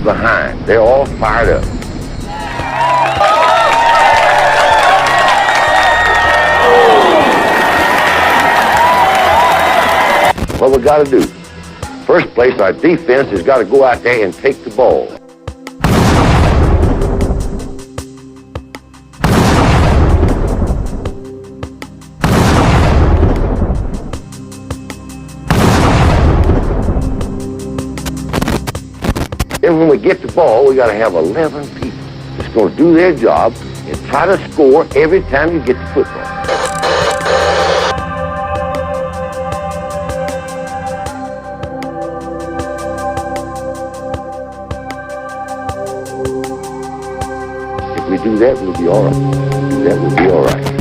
behind. They're all fired up. What we got to do? First place, our defense has got to go out there and take the ball. And when we get the ball, we got to have 11 people that's going to do their job and try to score every time you get the football. If we do that, we'll be all right. Do that, we'll be all right.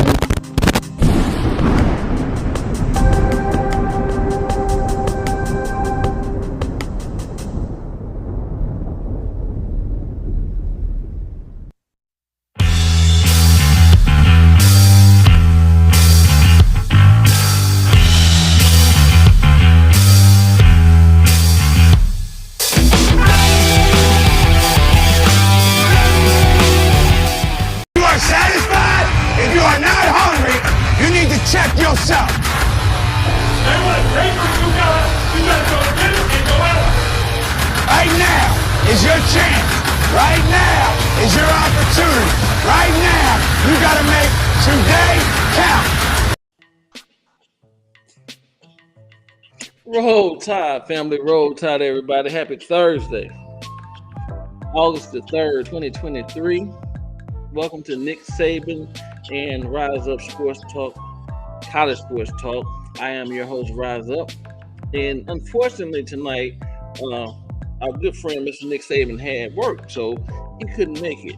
Roll Tide, family. Roll Tide, everybody. Happy Thursday, August the 3rd, 2023. Welcome to Nick Saban and Rise Up Sports Talk, College Sports Talk. I am your host, Rise Up. And unfortunately tonight, our good friend, Mr. Nick Saban, had work, so he couldn't make it.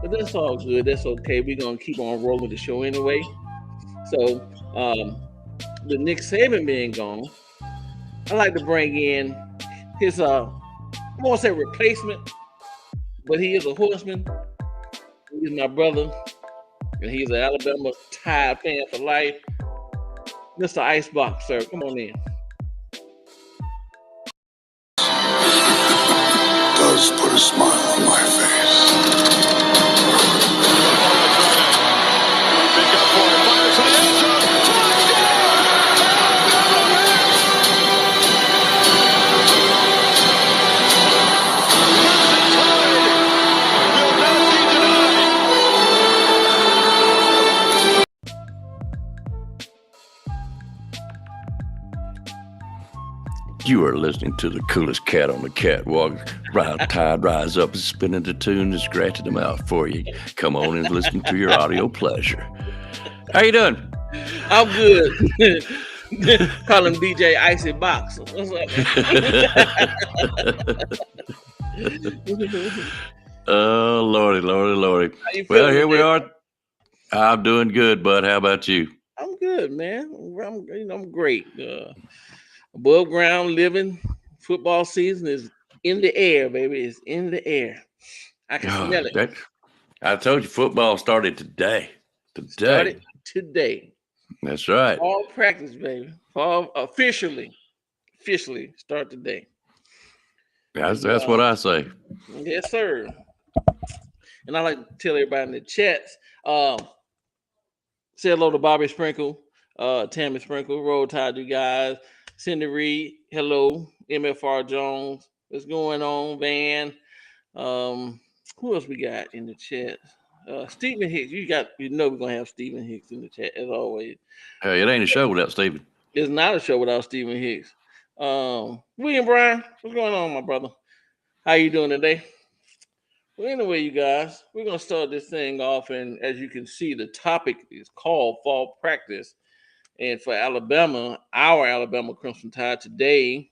But that's all good. That's okay. We're going to keep on rolling the show anyway. So, with Nick Saban being gone, I like to bring in his, I won't say replacement, but he is a horseman. He's my brother, and he's an Alabama Tide fan for life. Mr. Icebox, sir, come on in. Does put a smile on my face. You are listening to the coolest cat on the catwalk. Tide Rise Up is spinning the tune and scratching them out for you. Come on and listen to your audio pleasure. How you doing? I'm good. Call him DJ Icy Box. What's up? Oh, Lordy. Well, here we are. I'm doing good, bud. How about you? I'm good, man. I'm great. Above ground living, football season is in the air, baby. It's in the air. I can smell it. I told you, football started today. Started today. That's right. Fall practice, baby. Fall officially start today. That's what I say. Yes, sir. And I like to tell everybody in the chats, say hello to Bobby Sprinkle, Tammy Sprinkle, Roll Tide, you guys. Cindy Reed, hello. MFR Jones, what's going on? Van, who else we got in the chat? Stephen Hicks, we're gonna have Stephen Hicks in the chat as always. Hey, it ain't a show without Stephen. It's not a show without Stephen Hicks. William Bryan, what's going on, my brother? How you doing today? Well, anyway, you guys, we're gonna start this thing off, and as you can see, the topic is called fall practice. And for Alabama, our Alabama Crimson Tide today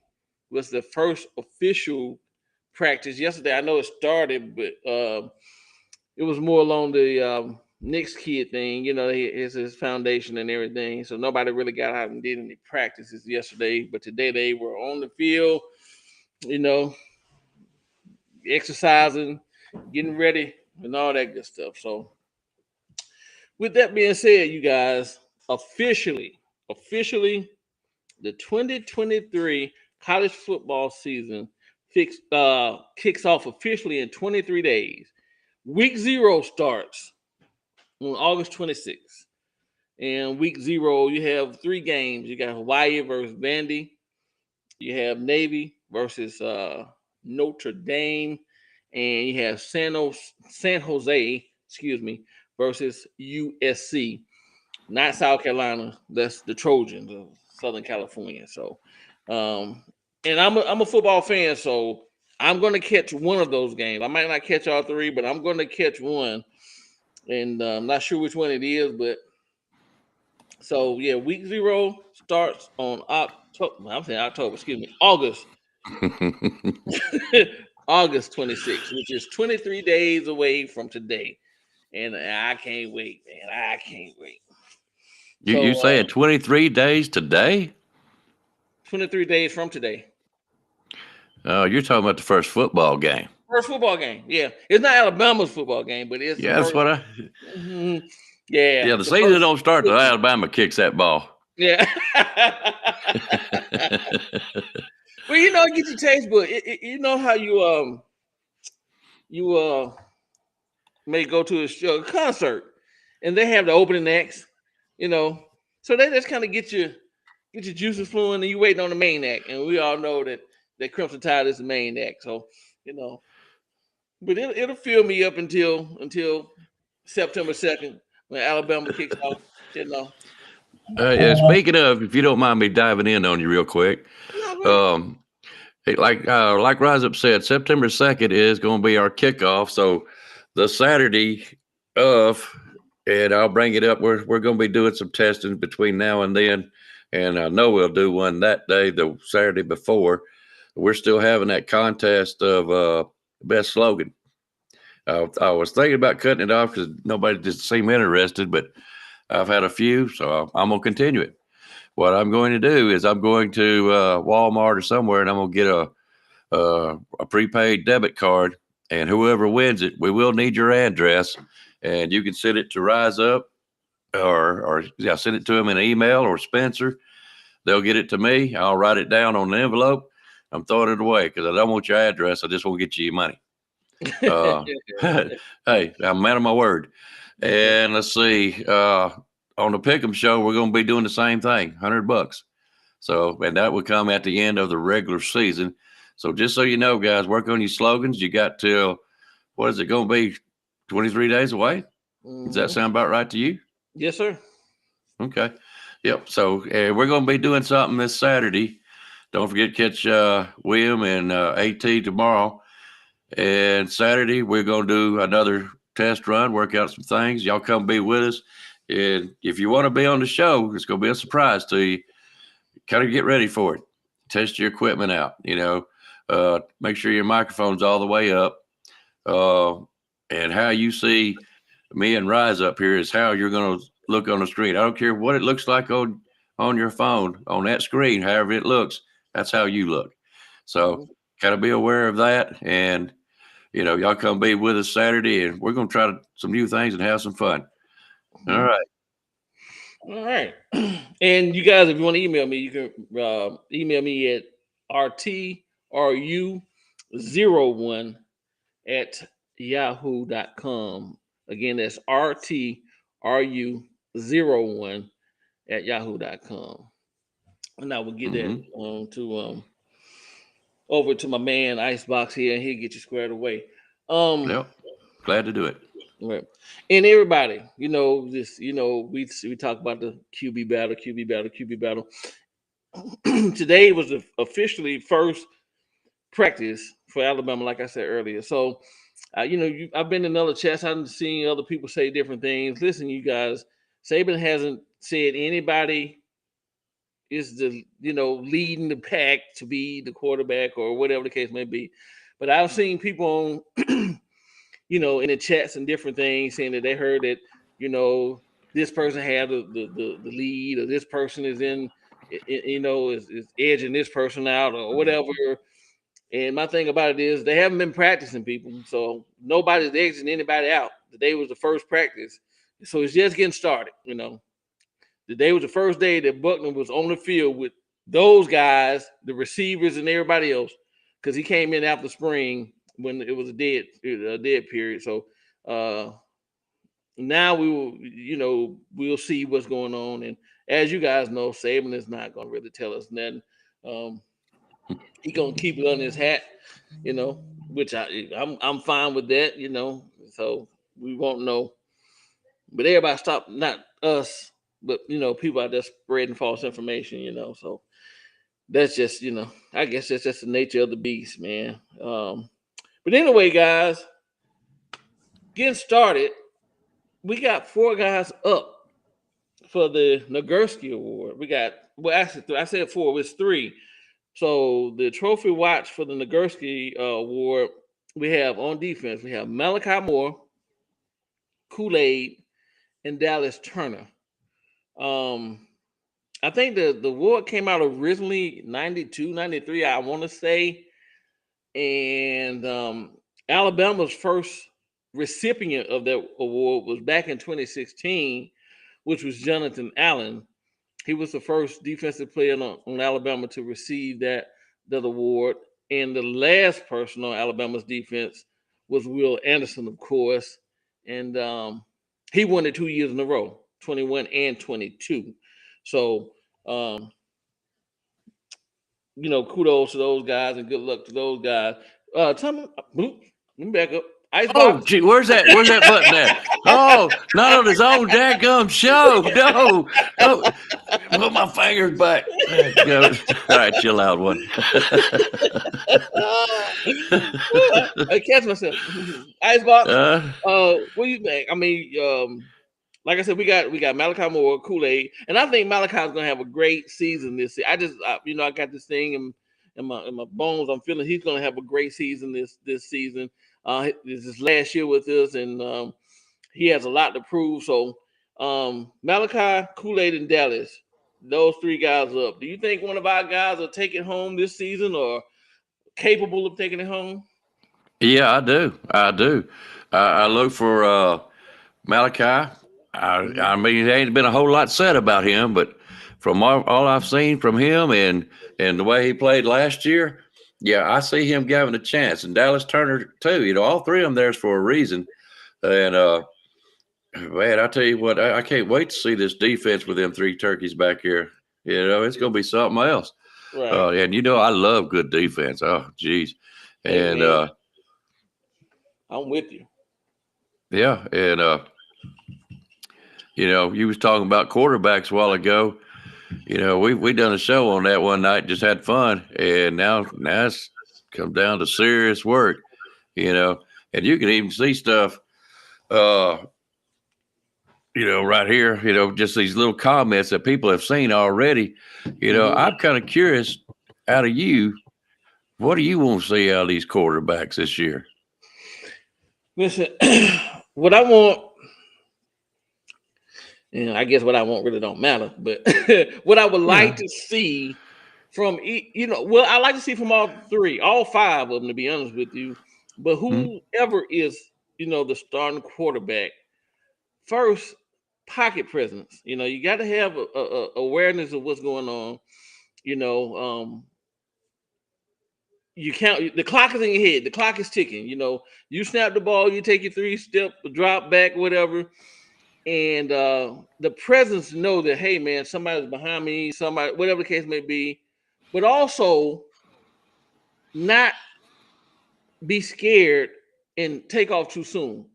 was the first official practice. Yesterday, I know it started, but it was more along the Knicks kid thing. You know, his foundation and everything. So nobody really got out and did any practices yesterday. But today they were on the field, you know, exercising, getting ready, and all that good stuff. So with that being said, you guys, officially, the 2023 college football season kicks off officially in 23 days. Week 0 starts on August 26th. And week 0, you have 3 games. You got Hawaii versus Vandy. You have Navy versus Notre Dame. And you have San Jose, versus USC. Not South Carolina. That's the Trojans of Southern California. So, and I'm a football fan, so I'm going to catch one of those games. I might not catch all 3, but I'm going to catch one. And I'm not sure which one it is, but so yeah, week 0 starts on October. I'm saying October, August. August 26th, which is 23 days away from today. And I can't wait, man. I can't wait. You saying 23 days today? 23 days from today. Oh, you're talking about the first football game. First football game. Yeah. It's not Alabama's football game, but it's that's what I. Mm-hmm. Yeah. Yeah, the season don't start till Alabama kicks that ball. Yeah. Well, you know, get your taste, but you know how you may go to a concert and they have the opening acts, you know, so they just kind of get your juices flowing and you waiting on the main act, and we all know that Crimson Tide is the main act, so you know, but it'll fill me up until September 2nd when Alabama kicks off, you know. Yeah, speaking of, if you don't mind me diving in on you real quick, like Rise Up said, September 2nd is going to be our kickoff. So the Saturday of, and I'll bring it up, we're going to be doing some testing between now and then, and I know we'll do one that day, the Saturday before. We're still having that contest of best slogan. I was thinking about cutting it off because nobody just seemed interested, but I've had a few, so I'm going to continue it. What I'm going to do is I'm going to Walmart or somewhere, and I'm going to get a prepaid debit card, and whoever wins it, we will need your address, and you can send it to Rise Up or send it to them in an email or Spencer. They'll get it to me. I'll write it down on the envelope. I'm throwing it away because I don't want your address. I just want to get you your money. Hey, I'm a man of my word. And let's see, on the Pick'em show, we're going to be doing the same thing, $100. So, and that would come at the end of the regular season. So just so you know, guys, work on your slogans. You got till, what is it going to be, 23 days away? Does that sound about right to you? Yes, sir. Okay. Yep. So we're going to be doing something this Saturday. Don't forget to catch William and AT tomorrow. And Saturday, we're going to do another test run, work out some things. Y'all come be with us. And if you want to be on the show, it's going to be a surprise to you. Kind of get ready for it. Test your equipment out, you know. Make sure your microphone's all the way up. And how you see me and Rise up here is how you're going to look on the screen. I don't care what it looks like on your phone, on that screen, however it looks, that's how you look. So kind of be aware of that. And, you know, y'all come be with us Saturday, and we're going to try some new things and have some fun. All right. And you guys, if you want to email me, you can email me at rtru01@yahoo.com. Again, that's rtru01@yahoo.com. And I will get that over to my man Icebox here, and he'll get you squared away. Yep. Glad to do it. Right. And everybody, you know, we talk about the QB battle. Today was officially first practice for Alabama, like I said earlier. So, I've been in other chats. I've seen other people say different things. Listen, you guys, Saban hasn't said anybody is leading the pack to be the quarterback or whatever the case may be. But I've seen people on in the chats and different things saying that they heard that, this person had the lead, or this person is is edging this person out or whatever. And my thing about it is they haven't been practicing, people. So nobody's edging anybody out. Today was the first practice. So it's just getting started, Today was the first day that Buckner was on the field with those guys, the receivers and everybody else, because he came in after spring when it was a dead period. So now we'll see what's going on. And as you guys know, Saban is not going to really tell us nothing. He gonna keep it under his hat, which I'm fine with that, So we won't know. But everybody stop, not us, but people are just spreading false information, So that's just, I guess that's just the nature of the beast, man. But anyway, guys, getting started, we got 4 guys up for the Nagurski Award. We got, well, actually, I said 4, it's 3. So the trophy watch for the Nagurski Award, we have on defense, we have Malachi Moore, Kool-Aid, and Dallas Turner. I think the award came out originally 92, 93, I want to say. And Alabama's first recipient of that award was back in 2016, which was Jonathan Allen. He was the first defensive player on Alabama to receive that award. And the last person on Alabama's defense was Will Anderson, of course. And he won it 2 years in a row, 21 and 22. So, kudos to those guys and good luck to those guys. Tell me, let me back up. Oh, gee, where's that button at? Oh, not on his own dadgum show. No. Put my fingers back. All right, chill out one. I catch myself. Icebox. What do you think? I mean, like I said, we got Malachi Moore, Kool-Aid, and I think Malachi's gonna have a great season this year. I got this thing in my bones. I'm feeling he's gonna have a great season this season. This is his last year with us, and he has a lot to prove. So, Malachi, Kool-Aid, and Dallas, those 3 guys up. Do you think one of our guys will take it home this season, or capable of taking it home? Yeah, I do. I look for Malachi. I mean, there ain't been a whole lot said about him, but from all I've seen from him and the way he played last year, yeah, I see him having a chance. And Dallas Turner too. All 3 of them there's for a reason. And man, I tell you what, I can't wait to see this defense with them 3 turkeys back here. It's going to be something else. Right. And I love good defense. Oh, geez. Hey, and man, I'm with you. Yeah, and you was talking about quarterbacks a while ago. We done a show on that one night, just had fun, and now it's come down to serious work. And you can even see stuff, right here. Just these little comments that people have seen already. I'm kind of curious. Out of you, what do you want to see out of these quarterbacks this year? Listen, what I want. I guess what I want really don't matter, but what I would like to see from, I like to see from all 5 of them, to be honest with you. But whoever is, the starting quarterback, first, pocket presence. You got to have a awareness of what's going on. You count, the clock is in your head. The clock is ticking. You snap the ball, you take your 3-step, drop back, whatever. And the presence know that, hey, man, somebody's behind me, somebody, whatever the case may be, but also not be scared and take off too soon,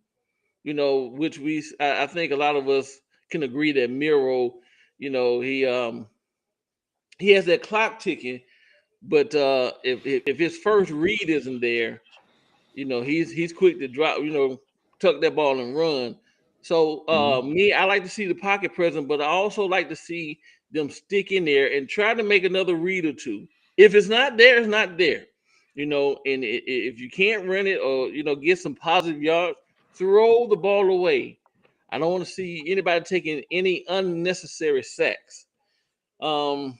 which I think a lot of us can agree that Miro, he has that clock ticking, but if his first read isn't there, he's quick to drop, tuck that ball and run. So I like to see the pocket present, but I also like to see them stick in there and try to make another read or 2. If it's not there, it's not there. And if you can't run it or get some positive yards, throw the ball away. I don't want to see anybody taking any unnecessary sacks. Also,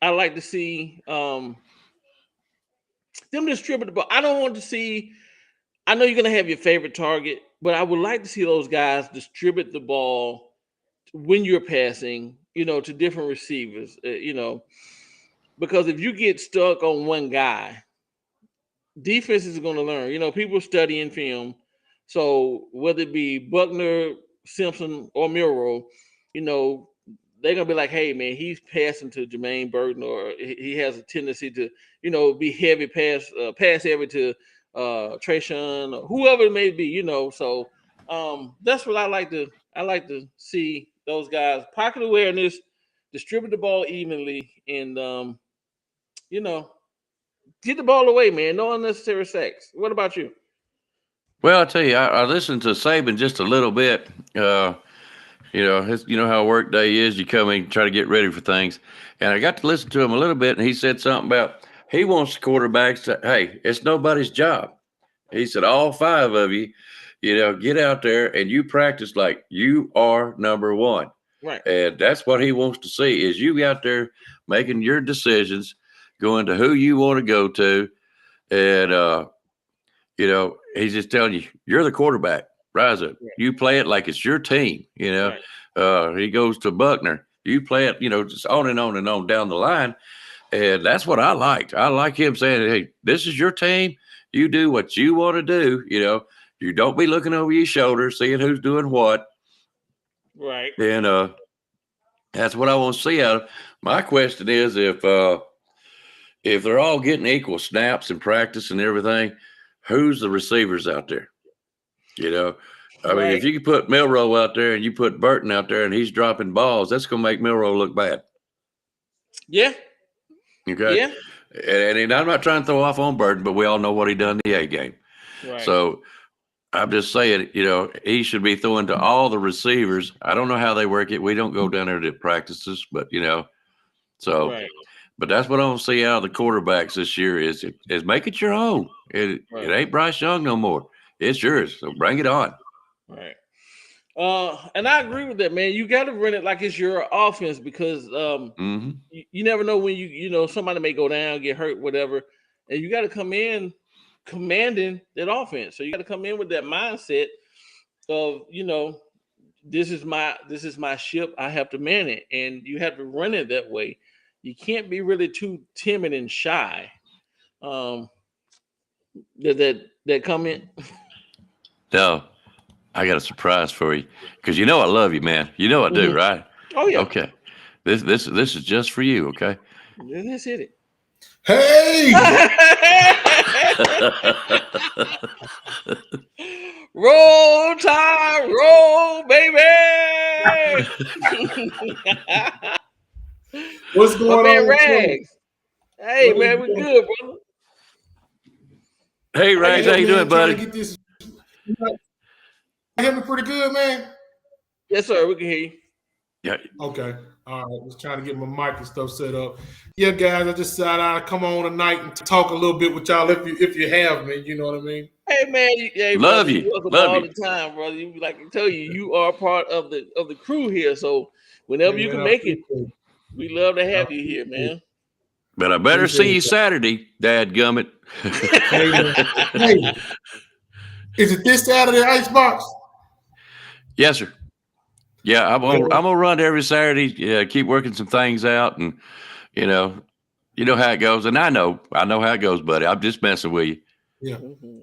I like to see them distribute the ball. I don't want to see. I know you're going to have your favorite target, but I would like to see those guys distribute the ball when you're passing, to different receivers. because if you get stuck on one guy, defense is going to learn. People studying film, so whether it be Buckner, Simpson, or Miro, you know, they're gonna be like, "Hey, man, he's passing to Jermaine Burton, or he has a tendency to, be heavy pass heavy to Trayshawn or whoever it may be." So that's what I like to see those guys pocket awareness, distribute the ball evenly, and you know get the ball away, man. No unnecessary sacks. What about you? Well, I tell you, I listened to Saban just a little bit. You know how work day is. You come in, try to get ready for things, and I got to listen to him a little bit, and he said something about he wants the quarterbacks to, hey, it's nobody's job. He said all five of you, get out there and you practice like you are number one, Right. and that's what he wants to see is you out there making your decisions, going to who you want to go to, and he's just telling you, you're the quarterback. Rise up. Right. You play it like it's your team. Right. He goes to Buckner. You play it, just on and on and on down the line. And that's what I liked. I like him saying, hey, this is your team. You do what you want to do. You don't be looking over your shoulder, seeing who's doing what. Right. And that's what I want to see out of. My question is if they're all getting equal snaps in practice and everything, who's the receivers out there? I mean, if you can put Milroe out there and you put Burton out there and he's dropping balls, that's going to make Milroe look bad. Yeah. Okay. Yeah. And I'm not trying to throw off on Burton, but we all know what he done in the A game. Right. So I'm just saying, he should be throwing to all the receivers. I don't know how they work it. We don't go down there to practices, but so. Right. But that's what I want to see out of the quarterbacks this year is make it your own. It ain't Bryce Young no more. It's yours. So bring it on. Right. And I agree with that, man. You got to run it like it's your offense because you never know when somebody may go down, get hurt, whatever, and you got to come in commanding that offense. So you got to come in with that mindset of this is my ship. I have to man it, and you have to run it that way. You can't be really too timid and shy. That comment. No, I got a surprise for you because I love you, man. I do, right? Oh yeah. Okay. This is just for you, okay? Let's hit it. Hey! Roll Tide, roll, baby! What's going on, Rags? Hey, man, we good, brother. Hey, Rags, how you doing, buddy? You hear me pretty good, man? Yes, sir. We can hear you. Yeah. Okay. All right. I was trying to get my mic and stuff set up. Yeah, guys, I just decided I'd come on tonight and talk a little bit with y'all if you have me. You know what I mean? Hey, man. Love brother, you. Love all the time, brother. Like I tell you, you are part of the crew here. So whenever you can make it, we love to have you here, man. But I better see you Saturday, dadgummit. Hey, is it this Saturday, Icebox? Yes, sir. Yeah, I'm gonna run every Saturday. Yeah, keep working some things out, and you know how it goes. And I know how it goes, buddy. I'm just messing with you. Yeah,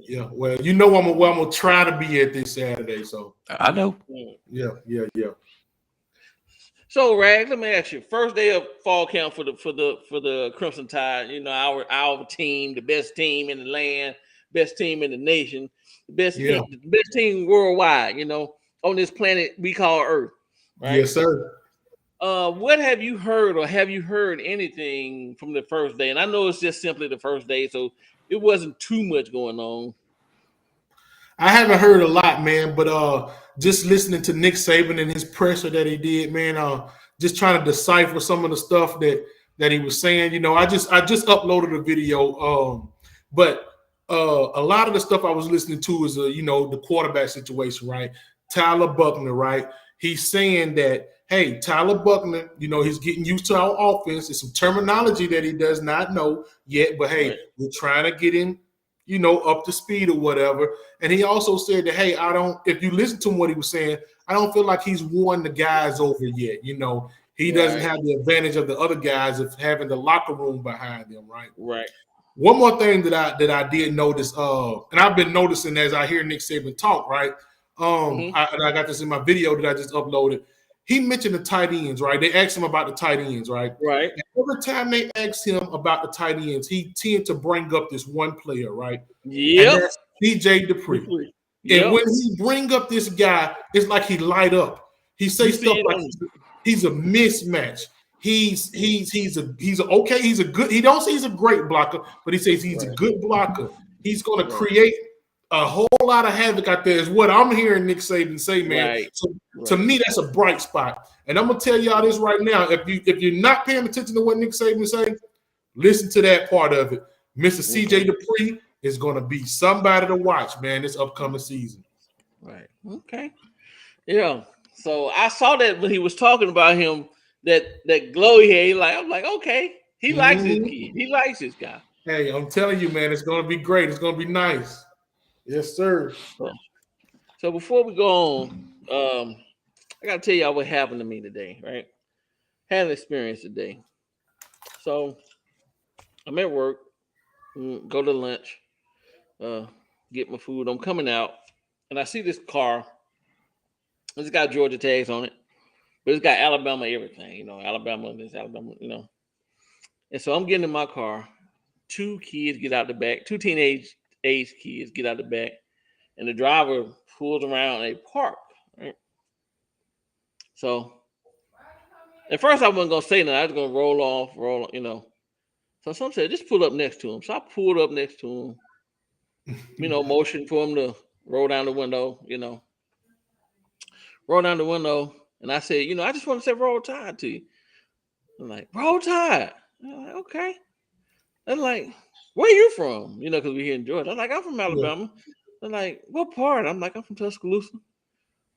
yeah. Well, I'm gonna try to be at this Saturday. So I know. Yeah. So, Rag, let me ask you: first day of fall camp for the Crimson Tide. Our team, the best team in the land, best team in the nation, the best team worldwide. On this planet we call Earth. Right? Yes, sir. What have you heard, or have you heard anything from the first day? And I know it's just simply the first day, so it wasn't too much going on. I haven't heard a lot, man, but just listening to Nick Saban and his presser that he did, man, just trying to decipher some of the stuff that he was saying. I just uploaded a video, but a lot of the stuff I was listening to is the quarterback situation, right? Tyler Buckner, right? He's saying that, hey, Tyler Buckner, he's getting used to our offense. It's some terminology that he does not know yet, but hey, we're trying to get him, up to speed or whatever. And he also said that, hey, if you listen to what he was saying, I don't feel like he's won the guys over yet. He doesn't have the advantage of the other guys of having the locker room behind them, right? Right. One more thing that I did notice, and I've been noticing as I hear Nick Saban talk, right? I got this in my video that I just uploaded. He mentioned the tight ends, right? They asked him about the tight ends, right? Right. And every time they asked him about the tight ends, he tended to bring up this one player, right? Yep. And that's CJ Dupree. Yep. And when he bring up this guy, it's like he light up. He say stuff like he's a mismatch. He's a good. He don't say he's a great blocker, but he says he's a good blocker. He's going to create a whole lot of havoc out there. Is what I'm hearing Nick Saban say, man. Right. So to me, that's a bright spot. And I'm gonna tell y'all this right now. If you're not paying attention to what Nick Saban say, listen to that part of it. Mr. CJ Dupree is going to be somebody to watch, man, this upcoming season. Right. Okay. Yeah. So I saw that when he was talking about him, that glow he had. I'm like, okay, he likes this kid. He likes this guy. Hey, I'm telling you, man, it's going to be great. It's going to be nice. Yes, sir. So before we go on, I got to tell y'all what happened to me today, right? Had an experience today. So I'm at work, go to lunch, get my food. I'm coming out, and I see this car. It's got Georgia tags on it, but it's got Alabama everything, Alabama, this, Alabama, And so I'm getting in my car. Two kids get out the back, two teenage age kids get out the back, and the driver pulls around a park, right? So at first I wasn't gonna say nothing. I was gonna roll off. So some said just pull up next to him. So I pulled up next to him, motion for him to roll down the window, roll down the window, and I said, I just want to say Roll Tide to you. I'm like, Roll Tide. I'm like, okay. I'm like, where you from? Because we're here in Georgia. I'm like, I'm from Alabama. I'm like, what part? I'm like, I'm from Tuscaloosa.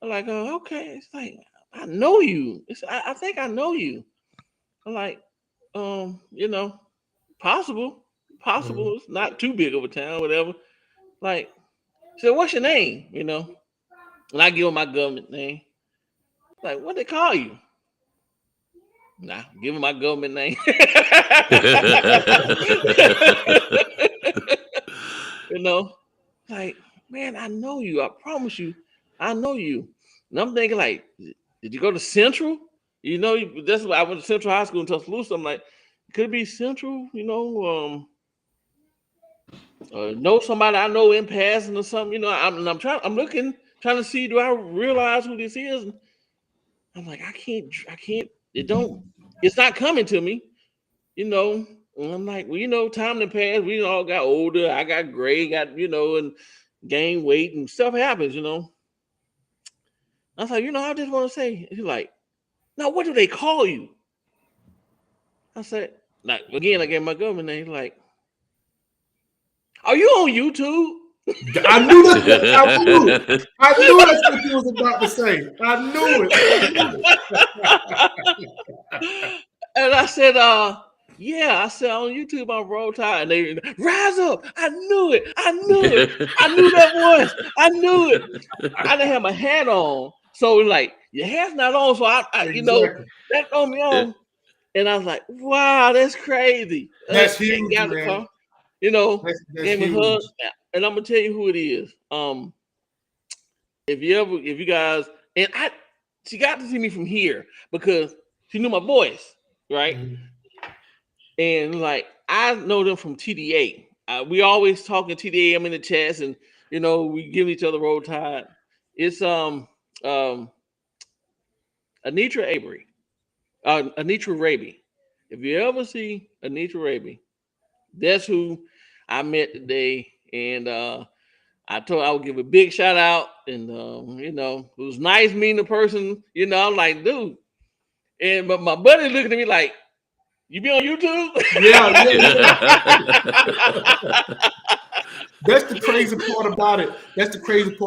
I'm like, okay. It's like, I know you. I think I know you. I'm like, possible. It's not too big of a town, whatever. Like, so what's your name? And I give him my government name. Like, what they call you? Nah, give him my government name. Like, man, I know you. I promise you, I know you. And I'm thinking, like, did you go to Central? That's why I went to Central High School in Tuscaloosa. I'm like, could it be Central? Know somebody I know in passing or something. I'm looking, trying to see, do I realize who this is? And I'm like, I can't. It's not coming to me. And I'm like, well, time to pass. We all got older. I got gray, and gained weight and stuff happens, I was like, I just want to say, he's like, now what do they call you? I said, like, again, I gave my government name. He's like, are you on YouTube? I knew that. I knew that's what he was about to say. I knew it. And I said, yeah, I said on YouTube on Roll Tide, and they rise up. I knew it. I knew that voice. I knew it. I didn't have my hat on, so like your hat's not on, so I exactly. That threw me on, and I was like, wow, that's crazy. That's huge, man. Car, that's gave me a hug, and I'm gonna tell you who it is. If you guys, and she got to see me from here because she knew my voice, right? Mm-hmm. And like I know them from TDA. We always talking TDA. I'm in the chats, and we give each other Roll Tide. It's Anitra Raby. If you ever see Anitra Raby, that's who I met today, and I told I would give a big shout out, and it was nice meeting the person. I'm like, dude, but my buddy looking at me like, you be on YouTube? Yeah. That's the crazy part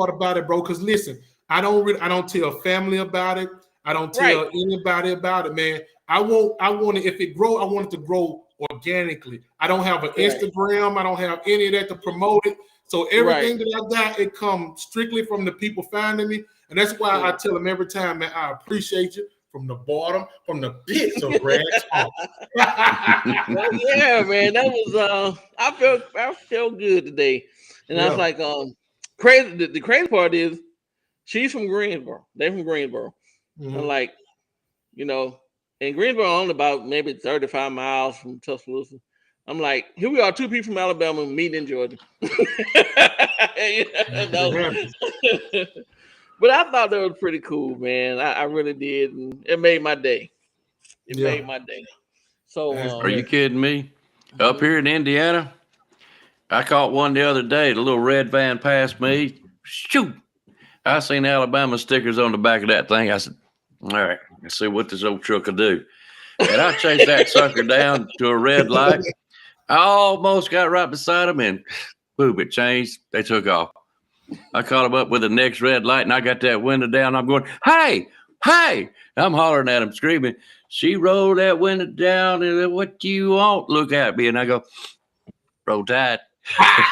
about it. Bro. Because listen, I don't tell family about it. I don't tell anybody about it, man. I want it, if it grow, I want it to grow organically. I don't have an Instagram. I don't have any of that to promote it. So everything that I got, it comes strictly from the people finding me. And that's why I tell them every time, man, I appreciate you. from the bottom, from the pits of Rag Talk. Yeah, man, that was I felt good today, and I was like, crazy. The crazy part is she's from Greensboro. They're from Greensboro. Mhm. I'm like, you know, and Greensboro only about maybe 35 miles from Tuscaloosa. I'm like, here we are, two people from Alabama meeting in Georgia. But I thought that was pretty cool, man. I really did, and it made my day. It made my day. So, are you kidding me? Up here in Indiana, I caught one the other day. The little red van passed me. Shoot! I seen Alabama stickers on the back of that thing. I said, all right, let's see what this old truck will do. And I chased that sucker down to a red light. I almost got right beside him, and boom, it changed. They took off. I caught him up with the next red light, and I got that window down. I'm going, hey, hey. I'm hollering at him, screaming. She rolled that window down, and what do you want? Look at me. And I go, roll tide.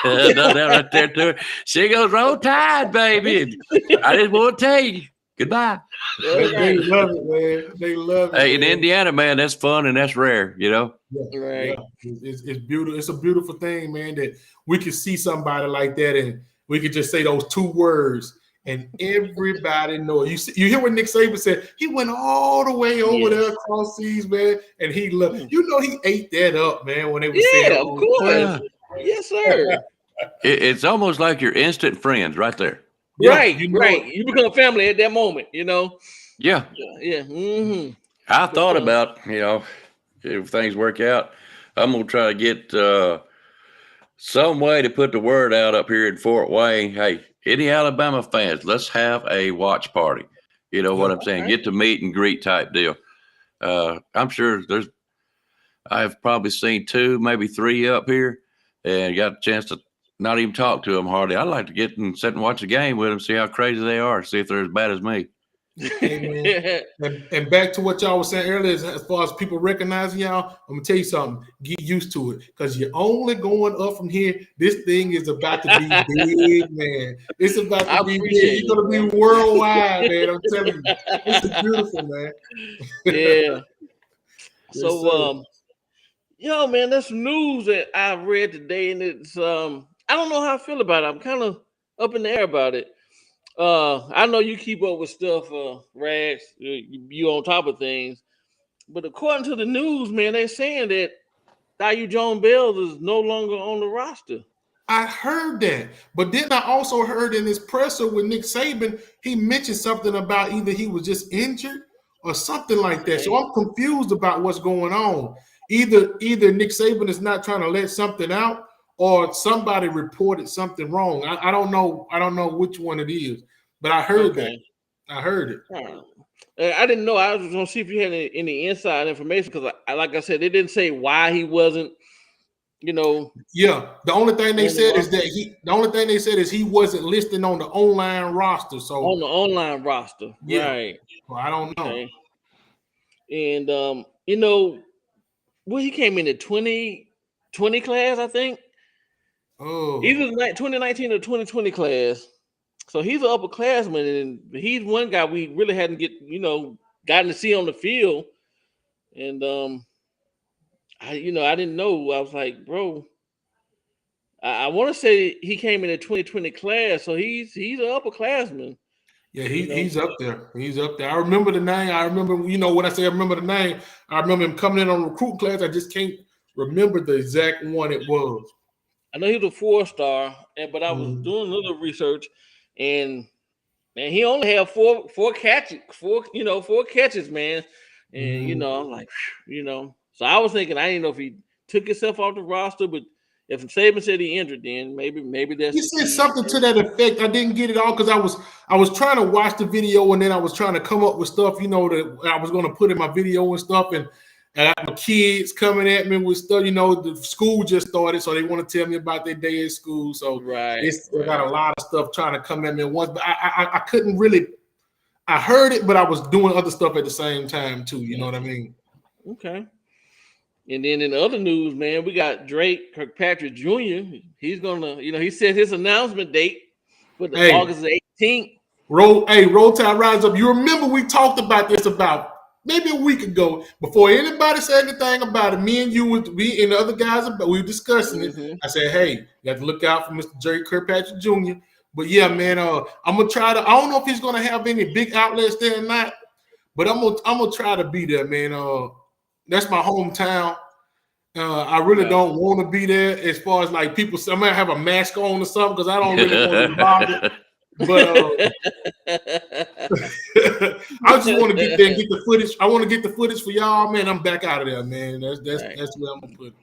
Done that right there to her. She goes, roll tide, baby. And I just want to tell you, goodbye. They love it, man. They love it. Hey, in Indiana, man, that's fun and that's rare, you know? Yeah, right. Yeah. It's beautiful. It's a beautiful thing, man, that we could see somebody like that and we could just say those two words and everybody know it. You hear what Nick Saban said? He went all the way over there across seas, man, and he loved. You know, he ate that up, man, when they were saying, of course. Yes, sir. It's almost like you're instant friends right there. Right, right. You become family at that moment, you know? Yeah. Yeah. Mm-hmm. I thought about, you know, if things work out, I'm going to try to get some way to put the word out up here in Fort Wayne. Hey, any Alabama fans, let's have a watch party. You know what I'm saying? Get to meet and greet type deal. I'm sure I've probably seen 2, maybe 3 up here and got a chance to not even talk to them hardly. I'd like to get and sit and watch a game with them, see how crazy they are, see if they're as bad as me. and back to what y'all was saying earlier, as far as people recognizing y'all, I'm gonna tell you something. Get used to it because you're only going up from here. This thing is about to be big, man. It's about to be big. You're gonna be worldwide, man. I'm telling you, this is beautiful, man. Yeah. So, yo, man, that's news that I read today, and it's I don't know how I feel about it. I'm kind of up in the air about it. I know you keep up with stuff, Rags. You on top of things, but according to the news, man, they're saying that Daiyu Jones-Bell is no longer on the roster. I heard that, but then I also heard in his presser with Nick Saban, he mentioned something about either he was just injured or something like that. So I'm confused about what's going on. Either Nick Saban is not trying to let something out, or somebody reported something wrong. I don't know. I don't know which one it is, but I heard that. I heard it. I didn't know. I was going to see if you had any inside information because, like I said, they didn't say why he wasn't. You know. Yeah. The only thing they said is that he wasn't listed on the online roster. So on the online roster, right? Well, I don't know. Okay. And you know, well, he came in the 2020 class, I think. Oh, Either 2019 or 2020 class. So he's an upperclassman, and he's one guy we really hadn't gotten to see on the field. And I didn't know. I was like, bro, I want to say he came in the 2020 class, so he's an upperclassman. Yeah, he's up there. He's up there. I remember the name. I remember, when I say I remember the name, I remember him coming in on recruit class. I just can't remember the exact one it was. I know he was a 4-star, but I was doing a little research, and he only had four catches, man. And I'm like, so I was thinking, I didn't know if he took himself off the roster, but if Saban said he injured, then maybe that's. He said something to that effect. I didn't get it all because I was trying to watch the video, and then I was trying to come up with stuff, that I was going to put in my video and stuff, and I got my kids coming at me with stuff. The school just started, so they want to tell me about their day at school. So I got a lot of stuff trying to come at me at once, but I couldn't really. I heard it, but I was doing other stuff at the same time too. You know what I mean? Okay. And then in the other news, man, we got Drake Kirkpatrick Jr. He's gonna, he set his announcement date for August 18th. Roll Tide Rise Up. You remember we talked about this about maybe a week ago, before anybody said anything about it, me and the other guys, we were discussing it. I said, hey, you have to look out for Mr. Jerry Kirkpatrick Jr. But yeah, man, I'm gonna try to. I don't know if he's gonna have any big outlets there or not, but I'm gonna try to be there, man. That's my hometown. I really don't want to be there as far as like people say, I might have a mask on or something because I don't really want to be bothered. But I just want to get there and get the footage. I want to get the footage for y'all, man. I'm back out of there, man. That's where I'm gonna put it.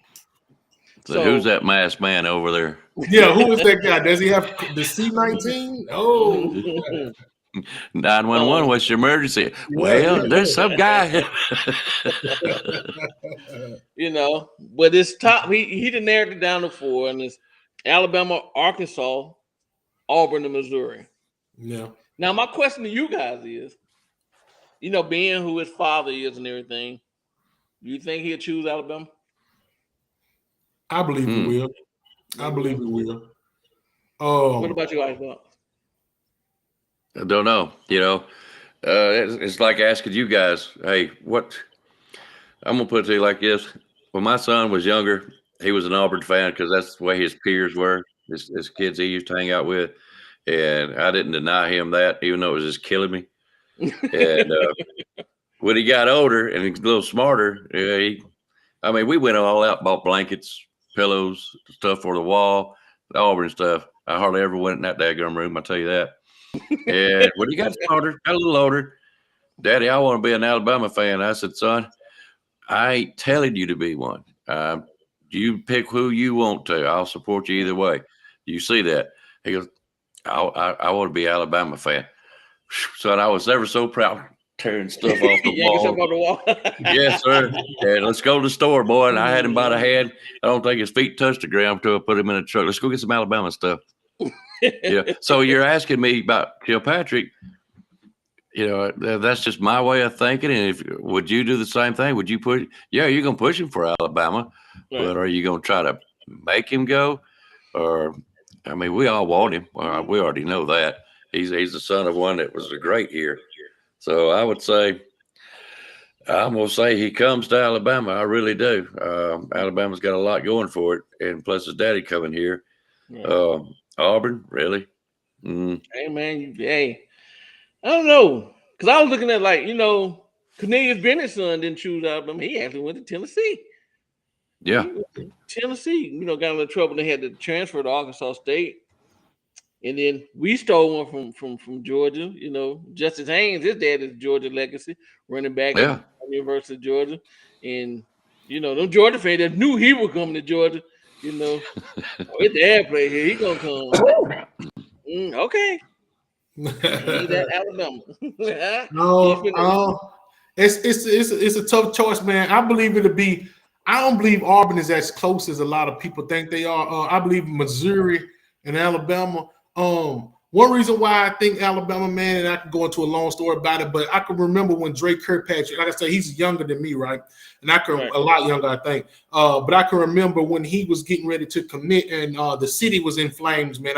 So who's that masked man over there? Yeah, who is that guy? Does he have the C-19? Oh. 911, what's your emergency? Well, there's some guy. But it's top. He done narrowed it down to 4, and it's Alabama, Arkansas, Auburn, and Missouri. Yeah. Now, my question to you guys is, being who his father is and everything, do you think he'll choose Alabama? I believe he will. I believe he will. What about you guys? I don't know. It's like asking you guys, hey, what? I'm going to put it to you like this. When my son was younger, he was an Auburn fan because that's the way his peers were, his kids he used to hang out with. And I didn't deny him that, even though it was just killing me. And when he got older and he's a little smarter, we went all out, bought blankets, pillows, stuff for the wall, the Auburn stuff. I hardly ever went in that daggum room, I'll tell you that. And when he got smarter, got a little older, Daddy, I want to be an Alabama fan. I said, son, I ain't telling you to be one. You pick who you want to. I'll support you either way. You see that? He goes, I want to be an Alabama fan. Son, I was ever so proud tearing stuff off the wall. Yes, sir. And let's go to the store, boy. And I had him by the hand. I don't think his feet touched the ground until I put him in a truck. Let's go get some Alabama stuff. Yeah. So you're asking me about Kilpatrick. That's just my way of thinking. And would you do the same thing? Would you push? Yeah, you're gonna push him for Alabama, but are you gonna try to make him go? Or, we all want him. We already know that he's the son of one that was a great here. So I would say, I'm gonna say he comes to Alabama. I really do. Alabama's got a lot going for it, and plus his daddy coming here. Auburn, really? Hey, man, I don't know, because I was looking at Cornelius Bennett's son didn't choose Alabama. He actually went to Tennessee. Yeah, Tennessee, got in a little trouble. They had to transfer to Arkansas State, and then we stole one from Georgia. Justice Haynes, his dad is Georgia legacy, running back at the University of Georgia, and them Georgia fans that knew he was coming to Georgia. His dad played here. He gonna come. Okay. That Alabama. No, it's a tough choice, man. I believe it'll be. I don't believe Auburn is as close as a lot of people think they are. I believe Missouri and Alabama. One reason why I think Alabama, man, and I can go into a long story about it, but I can remember when Drake Kirkpatrick, like I said, he's younger than me, right? And a lot younger, I think. But I can remember when he was getting ready to commit, and the city was in flames, man.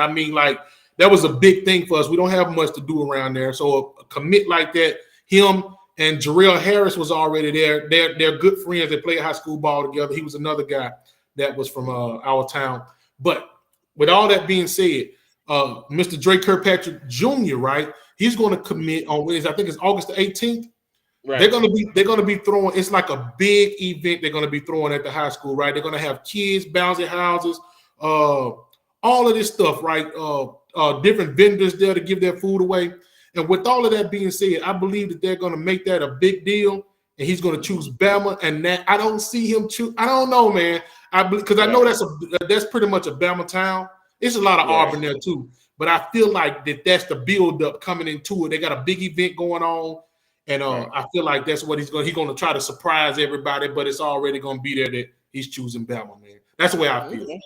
That was a big thing for us. We don't have much to do around there. So a commit like that, him and Jarrell Harris was already there. They're good friends. They played high school ball together. He was another guy that was from our town. But with all that being said, Mr. Drake Kirkpatrick Jr., right? He's going to commit on Wednesday. I think it's August the 18th. Right. They're gonna be throwing. It's like a big event. They're gonna be throwing at the high school, right? They're gonna have kids, bouncy houses, all of this stuff, right? Different vendors there to give their food away. And with all of that being said, I believe that they're gonna make that a big deal, and he's gonna choose Bama. And that I don't see him choose. I don't know, man. Because I know that's pretty much a Bama town. It's a lot of Auburn there too. But I feel like that's the build-up coming into it. They got a big event going on. And I feel like that's what he's going to try to surprise everybody, but it's already going to be there that he's choosing Bama, man. That's the way I feel.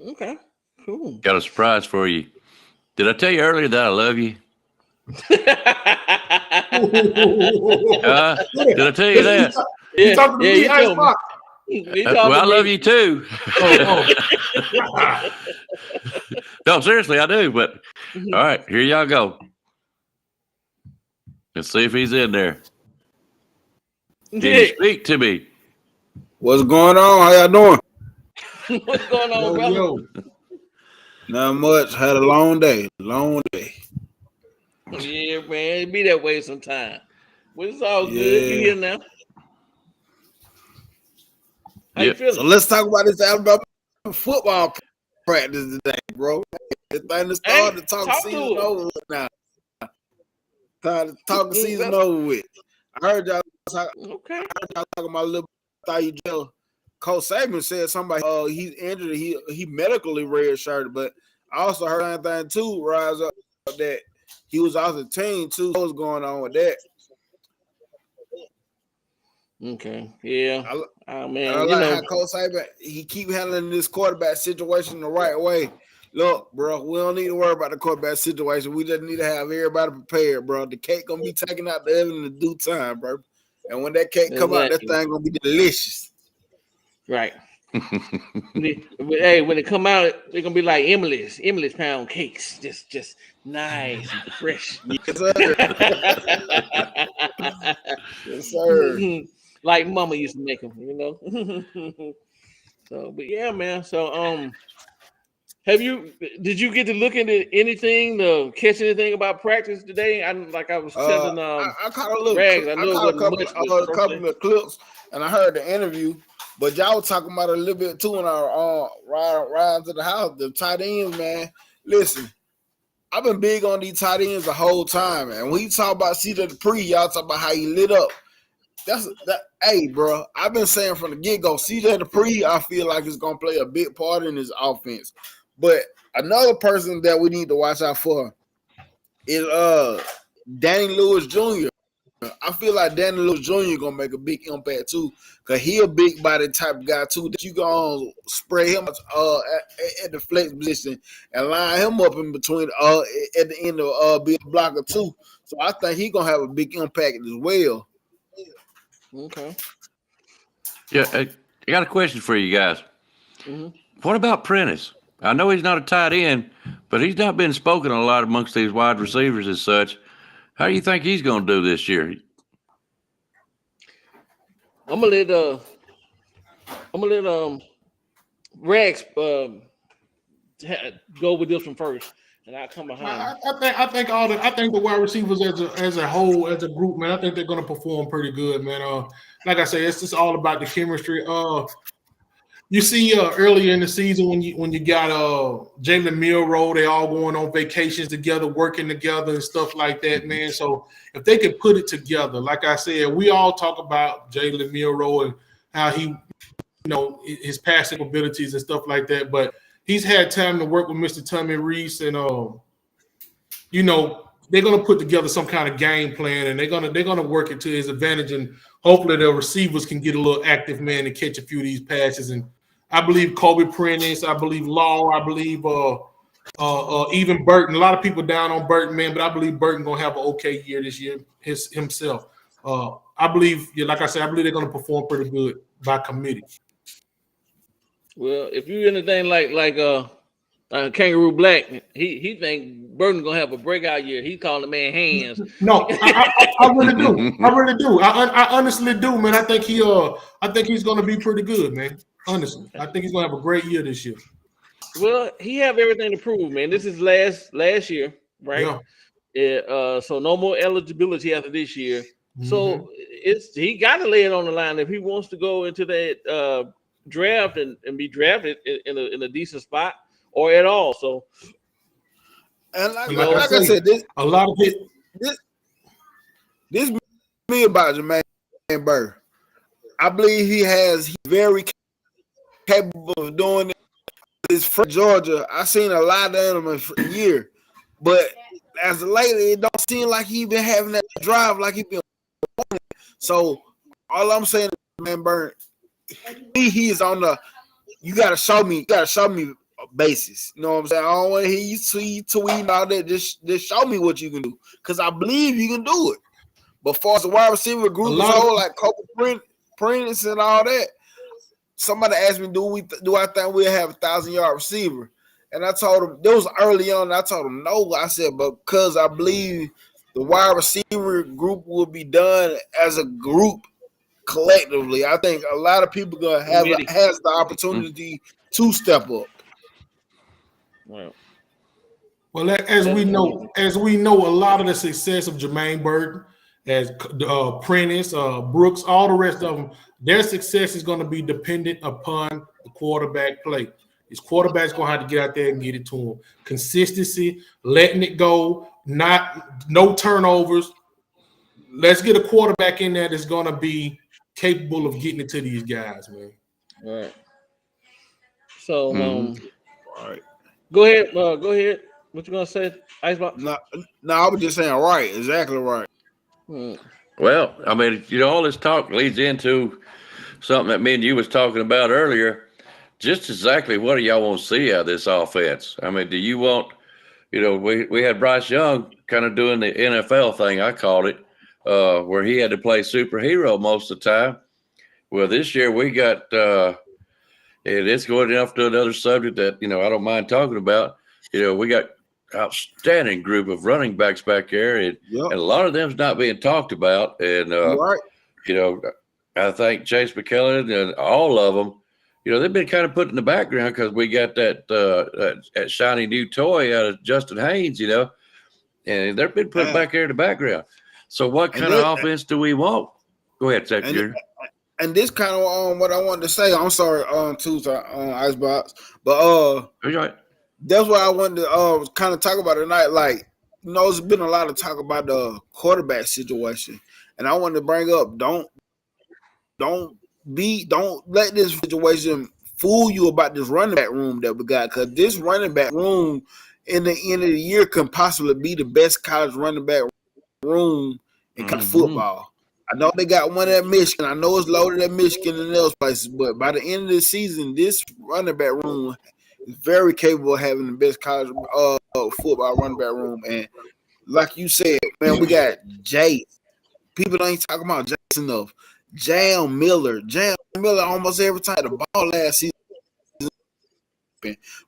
Okay, cool. Got a surprise for you. Did I tell you earlier that I love you? Did I tell you that? You talking to me, Ice Pop? Well, I love you too. No, seriously, I do. But all right, here y'all go. Let's see if he's in there. Can you speak to me? What's going on? How y'all doing? What's going on, brother? Yo. Not much. Had a long day. Long day. Yeah, man, it be that way sometime. But it's all good. You Yeah. here now? How you feeling? So let's talk about this Alabama football practice today, bro. The thing that started to talk season over with now. Time to talk season over with. I heard y'all talking about little Thayil. Coach Saban said somebody he's injured. He medically redshirted, but I also heard anything too rise up that he was off the team too. What's going on with that? Okay, yeah. Man, I like how Coach Saban he keep handling this quarterback situation the right way. Look, bro, we don't need to worry about the quarterback situation. We just need to have everybody prepared, bro. The cake gonna be taken out the oven in due time, bro. And when that cake come out, that thing gonna be delicious. Right. Hey, when it come out, they're gonna be like Emily's pound cakes, just nice and fresh. Yes, sir. Yes, sir. Like Mama used to make them, you know. So, but yeah, man. So, did you get to look into anything, to catch anything about practice today? I was telling I caught a little. Rags, I caught a couple of clips, and I heard the interview. But y'all was talking about it a little bit too when I ride to the house. The tight ends, man. Listen, I've been big on these tight ends the whole time, and when you talk about CJ Dupree, y'all talk about how he lit up. Hey, bro, I've been saying from the get-go, CJ Dupree, I feel like is gonna play a big part in his offense. But another person that we need to watch out for is Danny Lewis Jr. I feel like Danny Lewis Jr. gonna make a big impact too, cause he a big body type of guy too. That you gonna spray him at the flex position and line him up in between at the end of be a blocker too. So I think he gonna have a big impact as well. Okay. Yeah, I got a question for you guys. Mm-hmm. What about Prentice? I know he's not a tight end, but he's not been spoken a lot amongst these wide receivers as such. How do you think he's going to do this year? I'm gonna let Rex go with this one first, and I'll come behind. I think the wide receivers as a whole, as a group, man, I think they're gonna perform pretty good, man. Like I say, it's just all about the chemistry. You see, earlier in the season when you got Jalen Milroe, they all going on vacations together, working together and stuff like that, man. So if they could put it together, like I said, we all talk about Jalen Milroe and how he, his passing abilities and stuff like that, but he's had time to work with Mr. Tommy Reese, and they're gonna put together some kind of game plan, and they're gonna work it to his advantage, and hopefully the receivers can get a little active, man, and catch a few of these passes. And I believe Kobe Prentice, I believe Law, I believe even Burton. A lot of people down on Burton, man, but I believe Burton gonna have an okay year this year himself. I believe, like I said, I believe they're gonna perform pretty good by committee. Well, if you're anything like Kangaroo Black, he think Burton gonna have a breakout year. He's calling the man hands. No, I really do. I really do. I honestly do, man. I think he's gonna be pretty good, man. Honestly, I think he's gonna have a great year this year. Well, he have everything to prove, man. This is last year, right? Yeah. So no more eligibility after this year. Mm-hmm. So he got to lay it on the line if he wants to go into that draft and be drafted in a decent spot or at all. So, and like I said, this me about Jermaine Burr. I believe he's very capable of doing it. This from Georgia, I seen a lot of him for a year, but as of lately, it don't seem like he been having that drive like he been wanting. So all I'm saying is, man, Burr, he is on the. You gotta show me a basis. You know what I'm saying? I don't want to hear you tweeting all that. Just show me what you can do, because I believe you can do it. But for the wide receiver group as whole, like Kobe Prentice and all that, somebody asked me, do I think we'll have a 1,000-yard receiver? And I told him, that was early on, I told him no. I said, because I believe the wide receiver group will be done as a group collectively. I think a lot of people gonna has the opportunity to step up. Well, as we know, a lot of the success of Jermaine Burton, as Prentice, Brooks, all the rest of them, their success is going to be dependent upon the quarterback play. His quarterback's going to have to get out there and get it to him. Consistency, letting it go, no turnovers. Let's get a quarterback in there that's going to be capable of getting it to these guys, man. All right. So, all right. Go ahead. Go ahead. What you gonna say, Icebox? No, I was just saying right, exactly right. Well, I mean, all this talk leads into something that me and you was talking about earlier. Just exactly what do y'all want to see out of this offense? I mean, do you want, we had Bryce Young kind of doing the NFL thing, I called it, where he had to play superhero most of the time. Well, this year we got, and it's going off to another subject that, I don't mind talking about. We got outstanding group of running backs back there, and a lot of them's not being talked about. And I think Chase McKellen and all of them, they've been kind of put in the background because we got that shiny new toy out of Justin Haynes, and they've been put back there in the background. So what kind of offense do we want? Go ahead, Secretary. And this kind of what I wanted to say. I'm sorry, Icebox, but that's what I wanted to kind of talk about tonight. Like, there's been a lot of talk about the quarterback situation, and I wanted to bring up don't let this situation fool you about this running back room that we got, because this running back room in the end of the year can possibly be the best college running back room in college football. I know they got one at Michigan. I know it's loaded at Michigan and those places, but by the end of the season, this running back room is very capable of having the best college football running back room. And like you said, man, we got Jay. People ain't talking about Jason enough. Jam Miller almost every time the ball last season.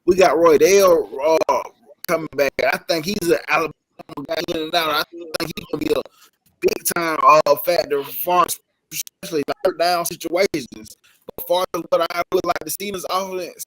We got Roy Dale coming back. I think he's an Alabama guy in and out. I think he's gonna be a big time factor for especially third down situations. But far as what I would like to see in this offense,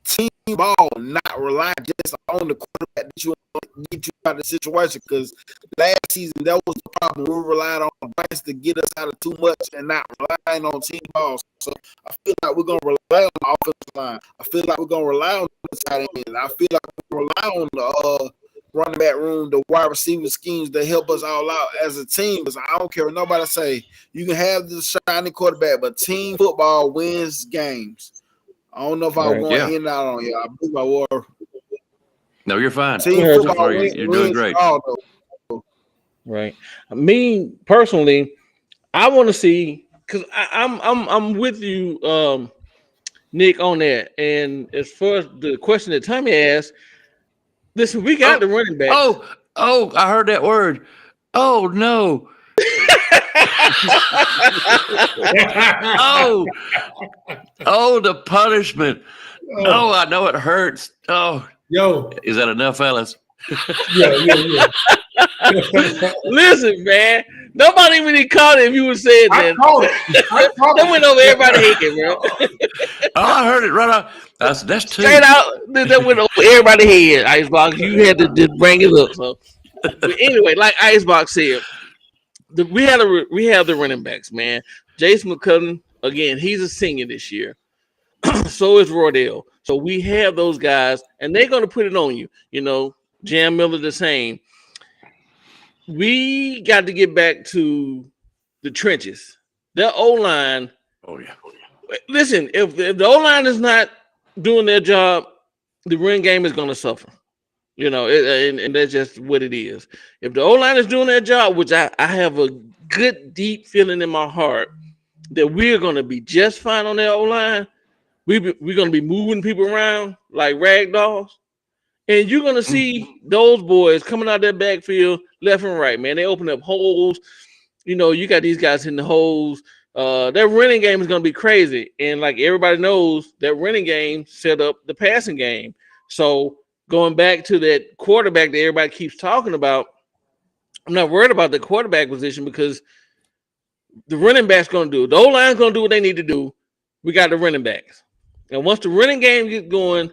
team ball, not rely just on the quarterback that you want to get you out of the situation. Because last season that was the problem. We relied on Bryce to get us out of too much and not relying on team ball. So I feel like we're gonna rely on the offensive line. I feel like we're gonna rely on the tight end. I feel like we're gonna rely on the running back room, the wide receiver schemes that help us all out as a team. Because I don't care what nobody say. You can have the shiny quarterback, but team football wins games. I don't know if I was going in and out on you. I believe I were. No, you're fine. Team football you're doing great. Right. Me personally, I want to see, because I'm with you, Nick, on that. And as far as the question that Tommy asked, listen, we got the running back. Oh, I heard that word. Oh no. The punishment. I know it hurts. Is that enough, fellas? Yeah. Listen, man, nobody really caught it if you would say that. That went over everybody's head, bro. I heard it right off. That's two. Straight out, that went over everybody's head. Icebox, you had to just bring it up. So, but anyway, like Icebox said, we have the running backs, man. Jason McCullen, again, he's a senior this year. So is Rodell. So we have those guys, and they're going to put it on you. Jam Miller the same. We got to get back to the trenches. The O-line. Oh, yeah. Listen, if the O-line is not doing their job, the run game is going to suffer. And that's just what it is. If the O-line is doing their job, which I have a good, deep feeling in my heart that we're going to be just fine on their O-line, we're going to be moving people around like rag dolls. And you're going to see those boys coming out that backfield left and right, man. They open up holes. You got these guys in the holes. Their running game is going to be crazy. And like everybody knows, that running game set up the passing game. So going back to that quarterback that everybody keeps talking about, I'm not worried about the quarterback position because the running back's going to do. The O-line's going to do what they need to do. We got the running backs. And once the running game gets going,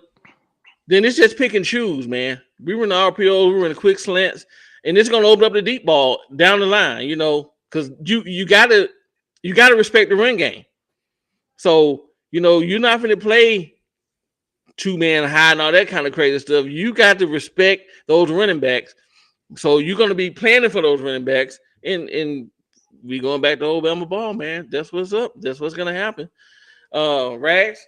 then it's just pick and choose, man. We run the RPO, we run the quick slants, and it's going to open up the deep ball down the line, you know, because you gotta respect the run game. So, you know, you're not going to play two-man high and all that kind of crazy stuff. You got to respect those running backs. So you're going to be planning for those running backs, and we going back to Alabama ball, man. That's what's up. That's what's going to happen. Rags?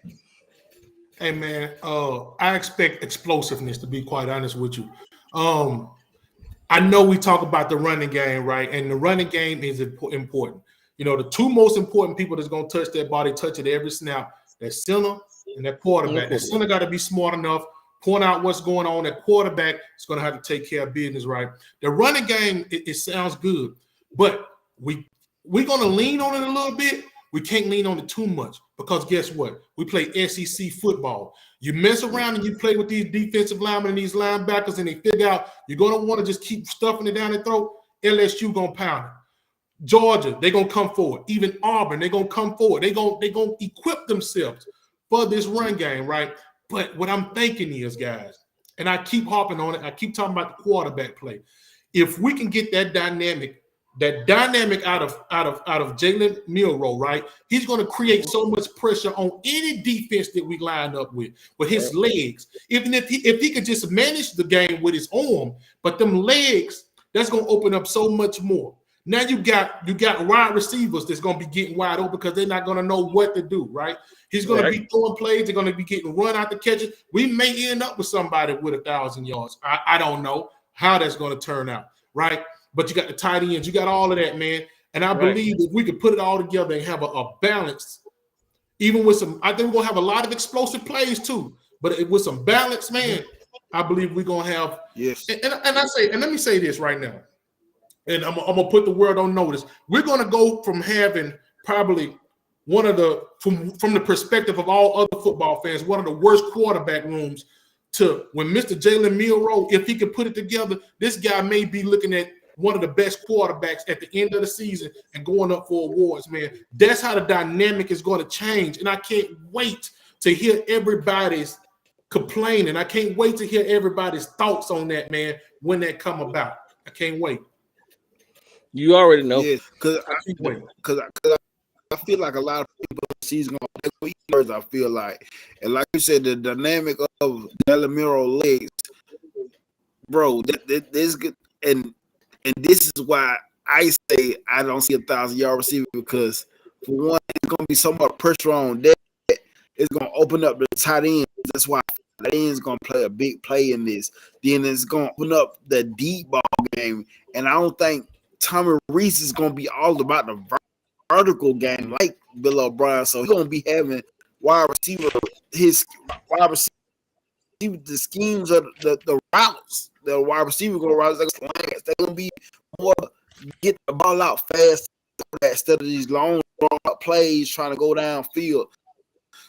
Hey, man, I expect explosiveness, to be quite honest with you. I know we talk about the running game, right? And the running game is important. You know, the two most important people that's going to touch that body, touch it every snap, that center and that quarterback. That center got to be smart enough, point out what's going on. That quarterback is going to have to take care of business, right? The running game, it sounds good, but we're going to lean on it a little bit. We can't lean on it too much because guess what? We play SEC football. You mess around and you play with these defensive linemen and these linebackers and they figure out you're going to want to just keep stuffing it down their throat. LSU going to pound it. Georgia, they're going to come forward. Even Auburn, they're going to come forward. They're going to equip themselves for this run game, right? But what I'm thinking is, guys, and I keep harping on it, I keep talking about the quarterback play. If we can get that dynamic out of Jalen Milroe, right? He's going to create so much pressure on any defense that we line up with his legs. Even if he could just manage the game with his arm, but them legs, that's going to open up so much more. Now you got wide receivers that's going to be getting wide open because they're not going to know what to do, right? He's going to be throwing plays. They're going to be getting run out the catches. We may end up with somebody with 1,000 yards. I don't know how that's going to turn out, right? But you got the tight ends. You got all of that, man. And I believe if we could put it all together and have a balance, even with some – I think we're going to have a lot of explosive plays too. But with some balance, man, I believe we're going to have – yes. And let me say this right now. And I'm going to put the world on notice. We're going to go from having probably one of the – from the perspective of all other football fans, one of the worst quarterback rooms to when Mr. Jalen Milroe, if he could put it together, this guy may be looking at one of the best quarterbacks at the end of the season and going up for awards, man. That's how the dynamic is going to change. And I can't wait to hear everybody's complaining. I can't wait to hear everybody's thoughts on that, man, when that come about. I can't wait. You already know. Yeah, because I feel like a lot of people season going. I feel like, and like you said, the dynamic of Delamiro legs, bro. This good, and this is why I say I don't see 1,000-yard receiver because for one, it's gonna be so much pressure on that. It's gonna open up the tight end. That's why the end's gonna play a big play in this. Then it's gonna open up the deep ball game, and I don't think Tommy Reese is going to be all about the vertical game like Bill O'Brien. So he's going to be having wide receiver, the schemes of the routes, the wide receiver going to routes. They're going to be more get the ball out fast instead of these long plays trying to go downfield.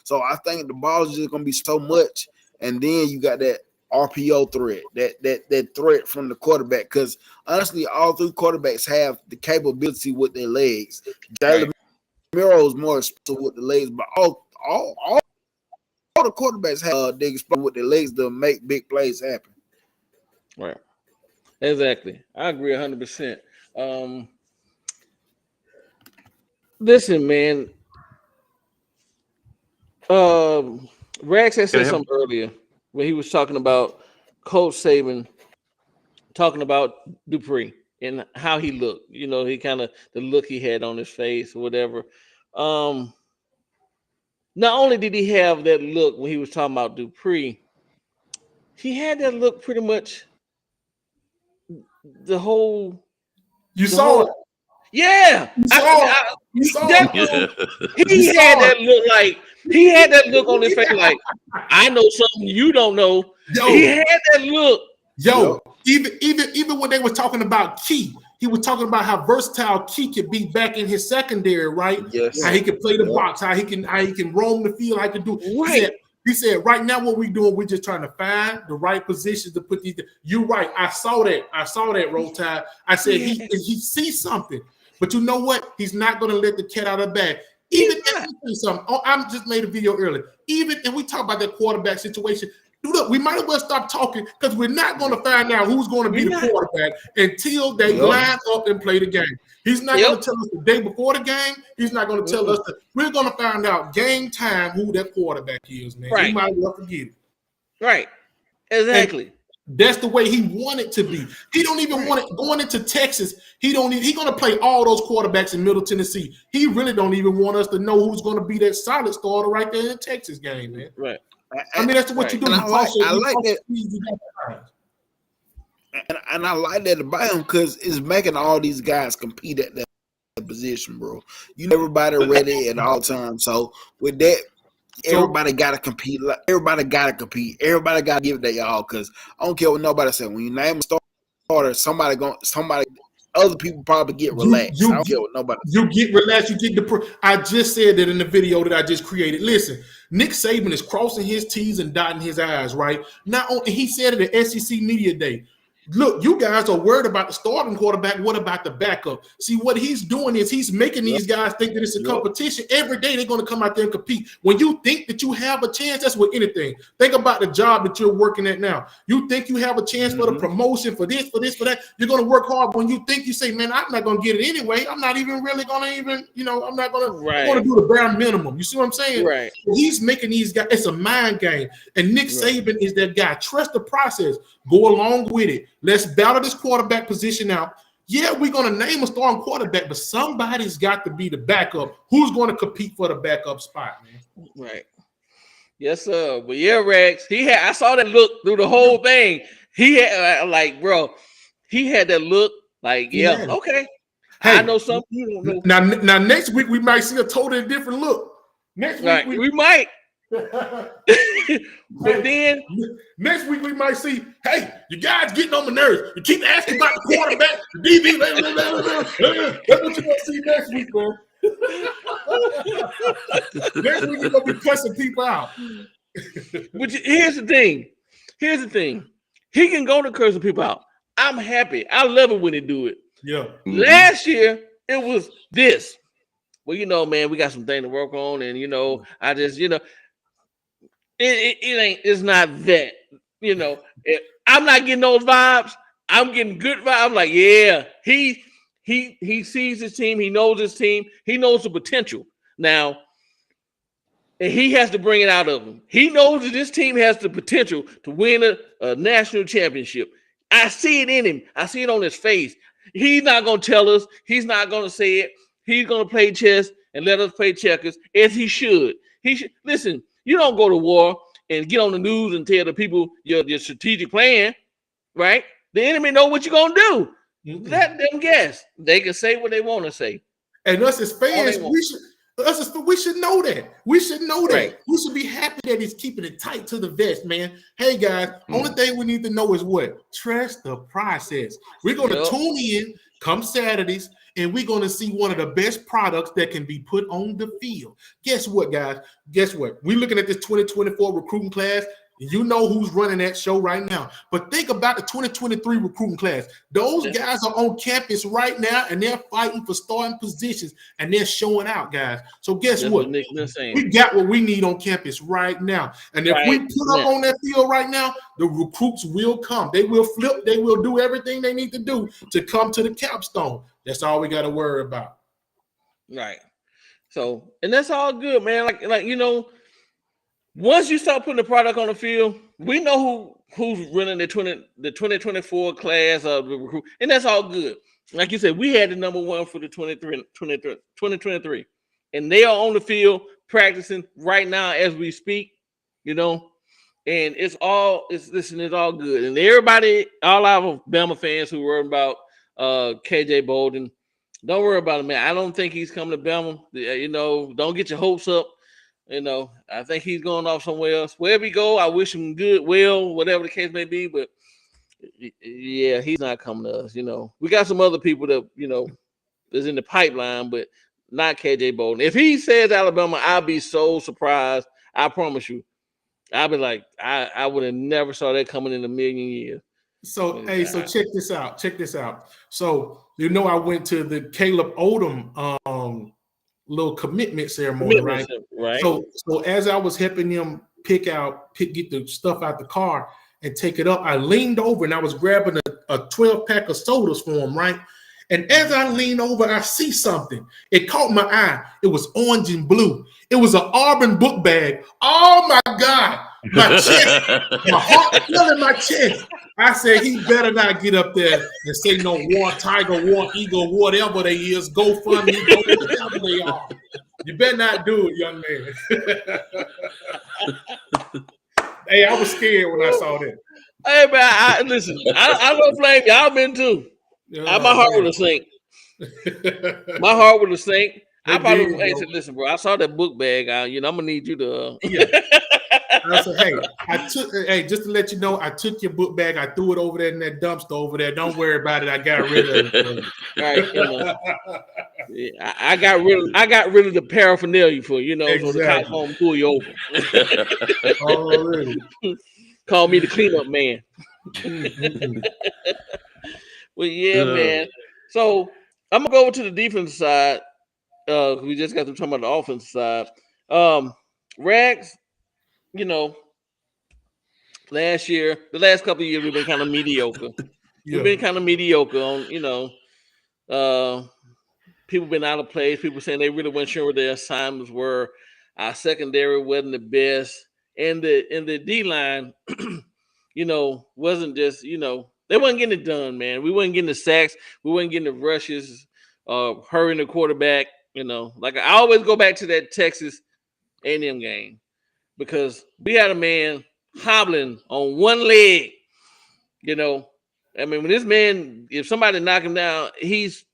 So I think the ball is just going to be so much. And then you got that RPO threat, that threat from the quarterback. Because honestly, all three quarterbacks have the capability with their legs. Jalen Milroe is more explosive with the legs, but all the quarterbacks have the explosive with their legs to make big plays happen. Right. Exactly. I agree 100%. Listen, man. Rags had said something earlier when he was talking about Coach Saban, talking about Dupree and how he looked. You know, he kind of the look he had on his face or whatever. Not only did he have that look when he was talking about Dupree, he had that look pretty much the whole. You saw it. Yeah, you saw it. He had that look like he had that look on his face like I know something you don't know. He had that look. Even when they were talking about Key, he was talking about how versatile Key could be back in his secondary, right? Yes. How he can play the box, how he can roam the field, how he can do. Right. He said, right now what we're doing, we're just trying to find the right positions to put these. You're right. I saw that. Roll Tide. I said he sees something. But you know what? He's not going to let the cat out of the bag. Even something. Oh, I just made a video earlier. Even and we talk about that quarterback situation. Look, we might as well stop talking because we're not going to find out who's going to be the quarterback until they line up and play the game. He's not going to tell us the day before the game. He's not going to tell us that. We're going to find out game time who that quarterback is, man. Right. We might as well forget it. Right. Exactly. And that's the way he wanted to be. He don't even want it going into Texas. He's going to play all those quarterbacks in Middle Tennessee. He really don't even want us to know who's going to be that solid starter right there in the Texas game, man. Right. I mean, that's what you do. I like that. And I like that about him because it's making all these guys compete at that position, bro. You know, everybody ready at all times. So with that, everybody got to compete. Everybody got to compete. Everybody got to give it their all because I don't care what nobody says. When you name a starter, other people probably get relaxed. I don't care what nobody says. You get relaxed. You get I just said that in the video that I just created. Listen, Nick Saban is crossing his T's and dotting his I's, right? Not only he said it at SEC Media Day. Look, you guys are worried about the starting quarterback. What about the backup? See, what he's doing is he's making these guys think that it's a competition. Every day they're going to come out there and compete. When you think that you have a chance, that's with anything. Think about the job that you're working at now. You think you have a chance for the promotion, for this, for that. You're going to work hard. When you think, you say, man, I'm not going to get it anyway. I'm not even really going to I'm not going to do the bare minimum. You see what I'm saying? Right. He's making these guys, it's a mind game. And Nick Saban is that guy. Trust the process. Go along with it. Let's battle this quarterback position out. Yeah, we're going to name a starting quarterback, but somebody's got to be the backup. Who's going to compete for the backup spot, man? Right. Yes, sir. But yeah, Rex, I saw that look through the whole thing. He had he had that look like, okay. Hey, I know something you don't know. Now next week we might see a totally different look. Next week we might. But then next week we might see, hey, you guys getting on my nerves. You keep asking about the quarterback, the DB. That's what you're gonna see next week, man. Next week we're gonna be cussing people out. But here's the thing. He can go to cursing people out. I'm happy. I love it when they do it. Yeah. Last year it was this. Well, man, we got some things to work on, and I just, it's not that, I'm not getting those vibes. I'm getting good vibes. I'm like, yeah, he sees his team. He knows his team. He knows the potential. Now, and he has to bring it out of him. He knows that this team has the potential to win a national championship. I see it in him. I see it on his face. He's not going to tell us. He's not going to say it. He's going to play chess and let us play checkers, as he should. He should. Listen, you don't go to war and get on the news and tell the people your strategic plan, right? The enemy know what you're going to do. Let them guess. They can say what they want to say. And us as fans, we should know that. We should know that. Right. We should be happy that he's keeping it tight to the vest, man. Hey, guys, only thing we need to know is what? Trust the process. We're going to tune in come Saturdays, and we're going to see one of the best products that can be put on the field. Guess what, guys? Guess what? We're looking at this 2024 recruiting class. You know who's running that show right now. But think about the 2023 recruiting class. Those guys are on campus right now, and they're fighting for starting positions, and they're showing out, guys. So guess what? We got what we need on campus right now. And if we put up on that field right now, the recruits will come. They will flip. They will do everything they need to do to come to the capstone. That's all we got to worry about. Right. So, and that's all good, man. Like once you start putting the product on the field, we know who's running the 2024 class of the recruit, and that's all good. Like you said, we had the number one for the 2023, and they are on the field practicing right now as we speak, and it's all good. And everybody, all our Bama fans who worry about KJ Bolden, don't worry about it, man. I don't think he's coming to Bama. Don't get your hopes up. I think he's going off somewhere else. Wherever he go, I wish him good, whatever the case may be. But yeah, he's not coming to us. We got some other people that is in the pipeline, but not KJ Bolden. If he says Alabama, I'll be so surprised. I promise you. I'll be like, I would have never saw that coming in a million years. So check this out. Check this out. So I went to the Caleb Odom little commitment ceremony, right? Right. So as I was helping them get the stuff out the car and take it up, I leaned over and I was grabbing a 12-pack of sodas for him, right? And as I leaned over, I see something. It caught my eye. It was orange and blue. It was an Auburn book bag. Oh my God. My chest, my heart fell in my chest. I said, he better not get up there and say no War Tiger, War Eagle, whatever they is, go fund me, go whatever they are. You better not do it, young man. Hey, I was scared when I saw that. Hey, man, listen, I don't blame y'all been too. My heart would have sank. My heart would have sank. I probably would have said, listen, bro, I saw that book bag. I'm going to need you to. Yeah. I said, just to let you know, I took your book bag. I threw it over there in that dumpster over there. Don't worry about it. I got rid of it. Right. I got rid of the paraphernalia for exactly. So the cops won't pull you over. Already. Call me the cleanup man. Well, yeah, man. So I'm gonna go over to the defense side. We just got to talk about the offensive side. Rags, last year, the last couple of years, we've been kind of mediocre. Yeah. We've been kind of mediocre on, people been out of place. People saying they really weren't sure what their assignments were. Our secondary wasn't the best, and the D line, wasn't just they wasn't getting it done, man. We wasn't getting the sacks. We wasn't getting the rushes. Hurrying the quarterback. Like I always go back to that Texas A&M game because we had a man hobbling on one leg. I mean, when this man, if somebody knock him down, it's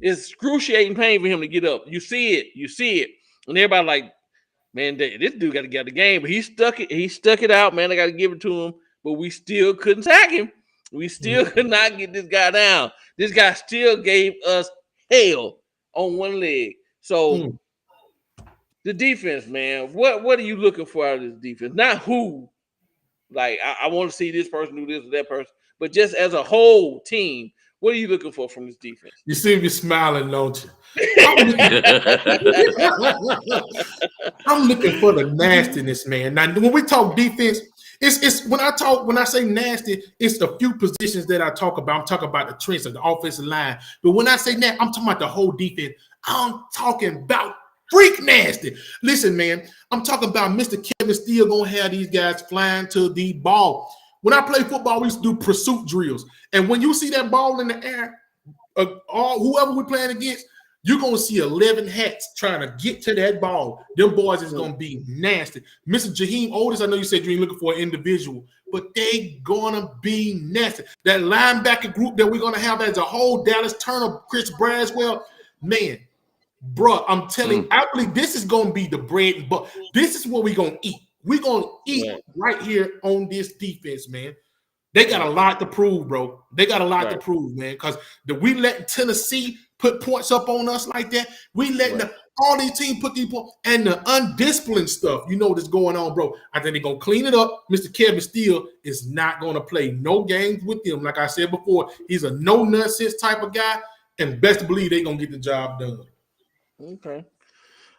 excruciating pain for him to get up. You see it, and everybody like, man, this dude got to get out of the game, but he stuck it out, man. I got to give it to him, but we still couldn't sack him. We still could not get this guy down. This guy still gave us hell on one leg. So the defense, man, what are you looking for out of this defense? Not who, like I want to see this person do this or that person, but just as a whole team, what are you looking for from this defense? You see me smiling, don't you? I'm looking for the nastiness, man. Now, when we talk defense, it's when I say nasty, it's the few positions that I talk about. I'm talking about the trench of the offensive line. But when I say that, I'm talking about the whole defense. I'm talking about freak nasty. Listen, man, I'm talking about Mr. Kevin Steele gonna have these guys flying to the ball. When I play football, we used to do pursuit drills. And when you see that ball in the air, whoever we're playing against, you're going to see 11 hats trying to get to that ball. Them boys is going to be nasty. Mr. Jaheim Otis, I know you said you ain't looking for an individual, but they going to be nasty. That linebacker group that we're going to have as a whole, Dallas Turner, Chris Braswell, man, bro, I'm telling you, I believe this is going to be the bread and butter. This is what we're going to eat. We're going to eat right here on this defense, man. They got a lot to prove, bro. They got a lot to prove, man, because we letting Tennessee put points up on us like that. We letting all these teams put these points and the undisciplined stuff, that's going on, bro. I think they're going to clean it up. Mr. Kevin Steele is not going to play no games with them. Like I said before, he's a no-nonsense type of guy, and best to believe they're going to get the job done. Okay.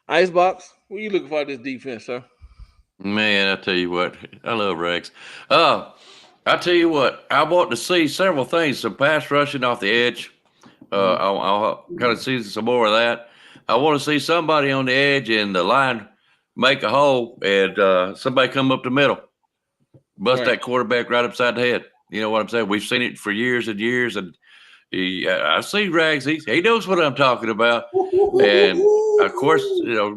Icebox, what are you looking for this defense, sir? Man, I tell you what, I love Rex. I tell you what, I want to see several things. Some pass rushing off the edge. I'll kind of see some more of that. I want to see somebody on the edge and the line make a hole and somebody come up the middle, bust that quarterback right upside the head. You know what I'm saying? We've seen it for years and years, and I see Rags. He knows what I'm talking about. And of course,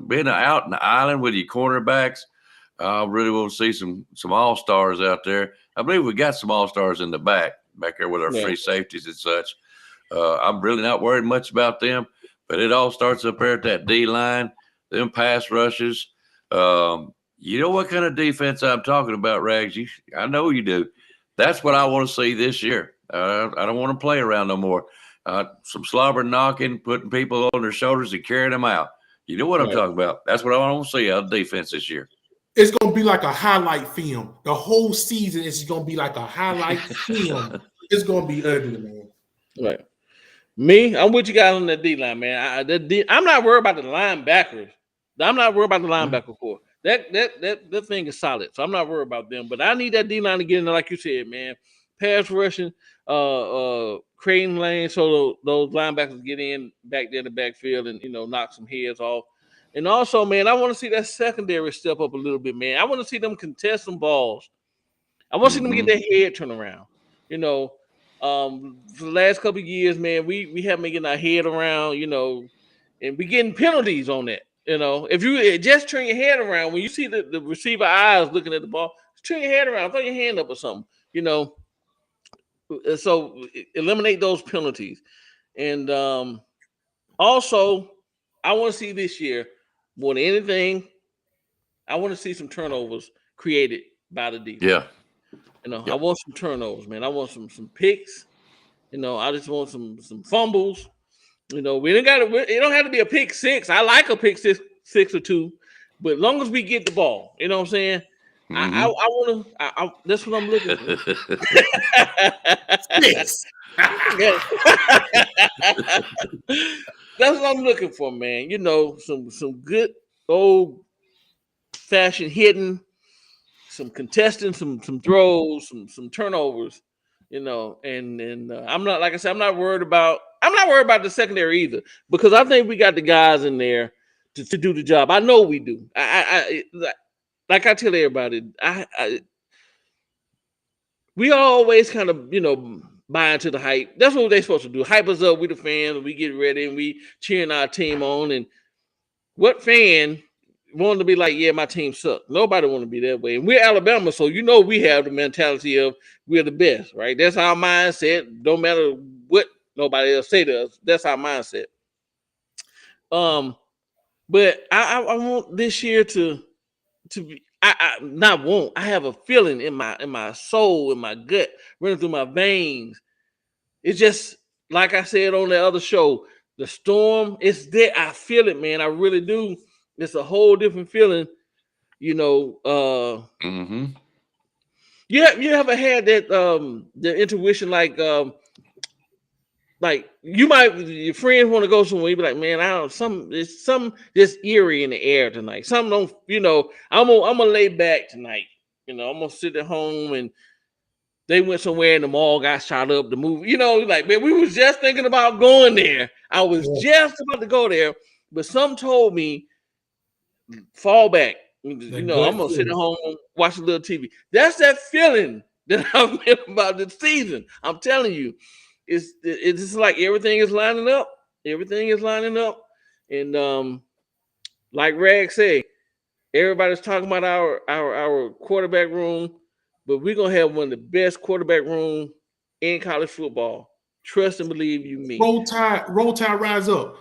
being out in the island with your cornerbacks, I really want to see some all-stars out there. I believe we got some all-stars in the back there with our free safeties and such. I'm really not worried much about them, but it all starts up there at that D-line, them pass rushes. You know what kind of defense I'm talking about, Rags? I know you do. That's what I want to see this year. I don't want to play around no more. Some slobber knocking, putting people on their shoulders and carrying them out. You know what I'm talking about. That's what I want to see out of defense this year. it's gonna be like a highlight film. The whole season is gonna be like a highlight film. It's gonna be ugly, man. Right. Me, I'm with you guys on that D line, man. I'm not worried about the linebackers. I'm not worried about the linebacker core. That thing is solid, so I'm not worried about them. But I need that D line to get in there, like you said, man. Pass rushing, creating lanes so those linebackers get in back there in the backfield and knock some heads off. And also, man, I want to see that secondary step up a little bit, man. I want to see them contest some balls. I want to see them get their head turned around. For the last couple of years, man, we haven't been getting our head around, and we getting penalties on that. If you just turn your head around when you see the receiver eyes looking at the ball, just turn your head around, throw your hand up or something, So eliminate those penalties. And also, I want to see this year more than anything. I want to see some turnovers created by the defense. Yeah. I want some turnovers, man. I want some picks. I just want some fumbles. We don't it don't have to be a pick six. I like a pick six or two, but as long as we get the ball, you know what I'm saying? I want to. That's what I'm looking for. Yes. That's what I'm looking for, man. Some good old fashioned hitting, some contesting, some throws, some turnovers. And I'm not, like I said, I'm not worried about the secondary either, because I think we got the guys in there to do the job. I know we do. I like I tell everybody, we always kind of buy into the hype. That's what they're supposed to do. Hype us up. We the fans. We get ready and we cheering our team on. And what fan wanted to be like, yeah, my team sucks? Nobody want to be that way. And we're Alabama, so we have the mentality of we're the best, right? That's our mindset. Don't matter what nobody else say to us. That's our mindset. But I want this year to be. I not want. I have a feeling in my soul, in my gut, running through my veins. It's just like I said on the other show. The storm is there. I feel it, man. I really do. It's a whole different feeling, You ever had that the intuition like your friends want to go somewhere, you be like, man, it's some just eerie in the air tonight. Some don't, I'm gonna lay back tonight. I'm gonna sit at home, and they went somewhere and the mall got shot up. The movie, like, man, we was just thinking about going there. I was just about to go there, but some told me fall back. I'm gonna sit at home, watch a little TV. That's that feeling that I've been about this season. I'm telling you, it's just like everything is lining up. Everything is lining up, and like Rag said, everybody's talking about our quarterback room, but we're gonna have one of the best quarterback room in college football. Trust and believe you me. Roll Tide, rise up.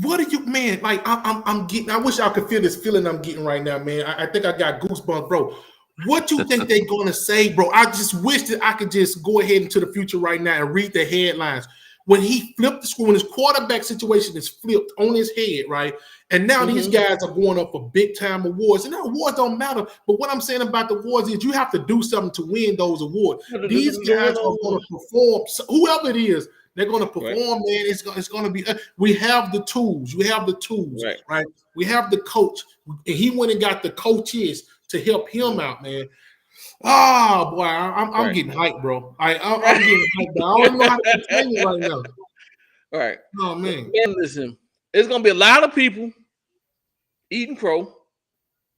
What are you, man? Like I'm getting. I wish I could feel this feeling I'm getting right now, man. I think I got goosebumps, bro. What you think they're gonna say, bro? I just wish that I could just go ahead into the future right now and read the headlines. When he flipped the screw, when his quarterback situation is flipped on his head, right? And now these guys are going up for big time awards. And the awards don't matter. But what I'm saying about the awards is you have to do something to win those awards. These guys are going to perform. Whoever it is, they're going to perform, man. It's going to be. We have the tools. We have the tools, right? We have the coach. And he went and got the coaches to help him out, man. Oh boy, I'm getting hyped, bro. I'm getting hyped. Bro. I don't know how to explain it right now. All right. Oh man. Listen, there's gonna be a lot of people eating crow.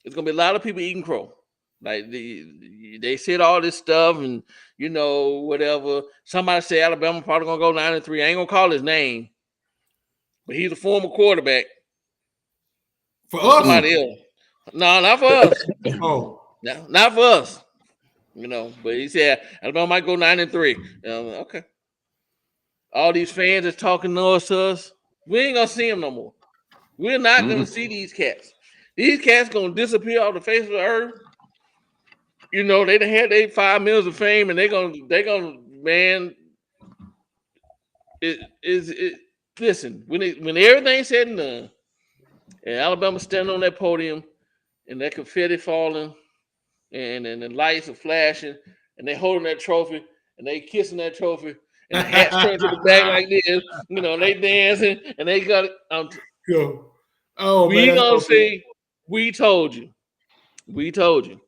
There's gonna be a lot of people eating crow. Like they said all this stuff and whatever. Somebody said Alabama probably gonna go 9-3. I ain't gonna call his name, but he's a former quarterback. For us? Somebody else. No, not for us. Oh. No, not for us. But he said Alabama might go 9-3. Okay. All these fans that's talking noise to us, we ain't gonna see them no more. We're not gonna see these cats. These cats gonna disappear off the face of the earth. They done had their 5 minutes of fame, and they gonna man. Listen, when everything's said and done, and Alabama standing on that podium, and that confetti falling, and the lights are flashing, and they holding that trophy, and they kissing that trophy, and the hats turned to the back like this, and they dancing, and they got it. Go. Oh We man, gonna say, we told you, we told you,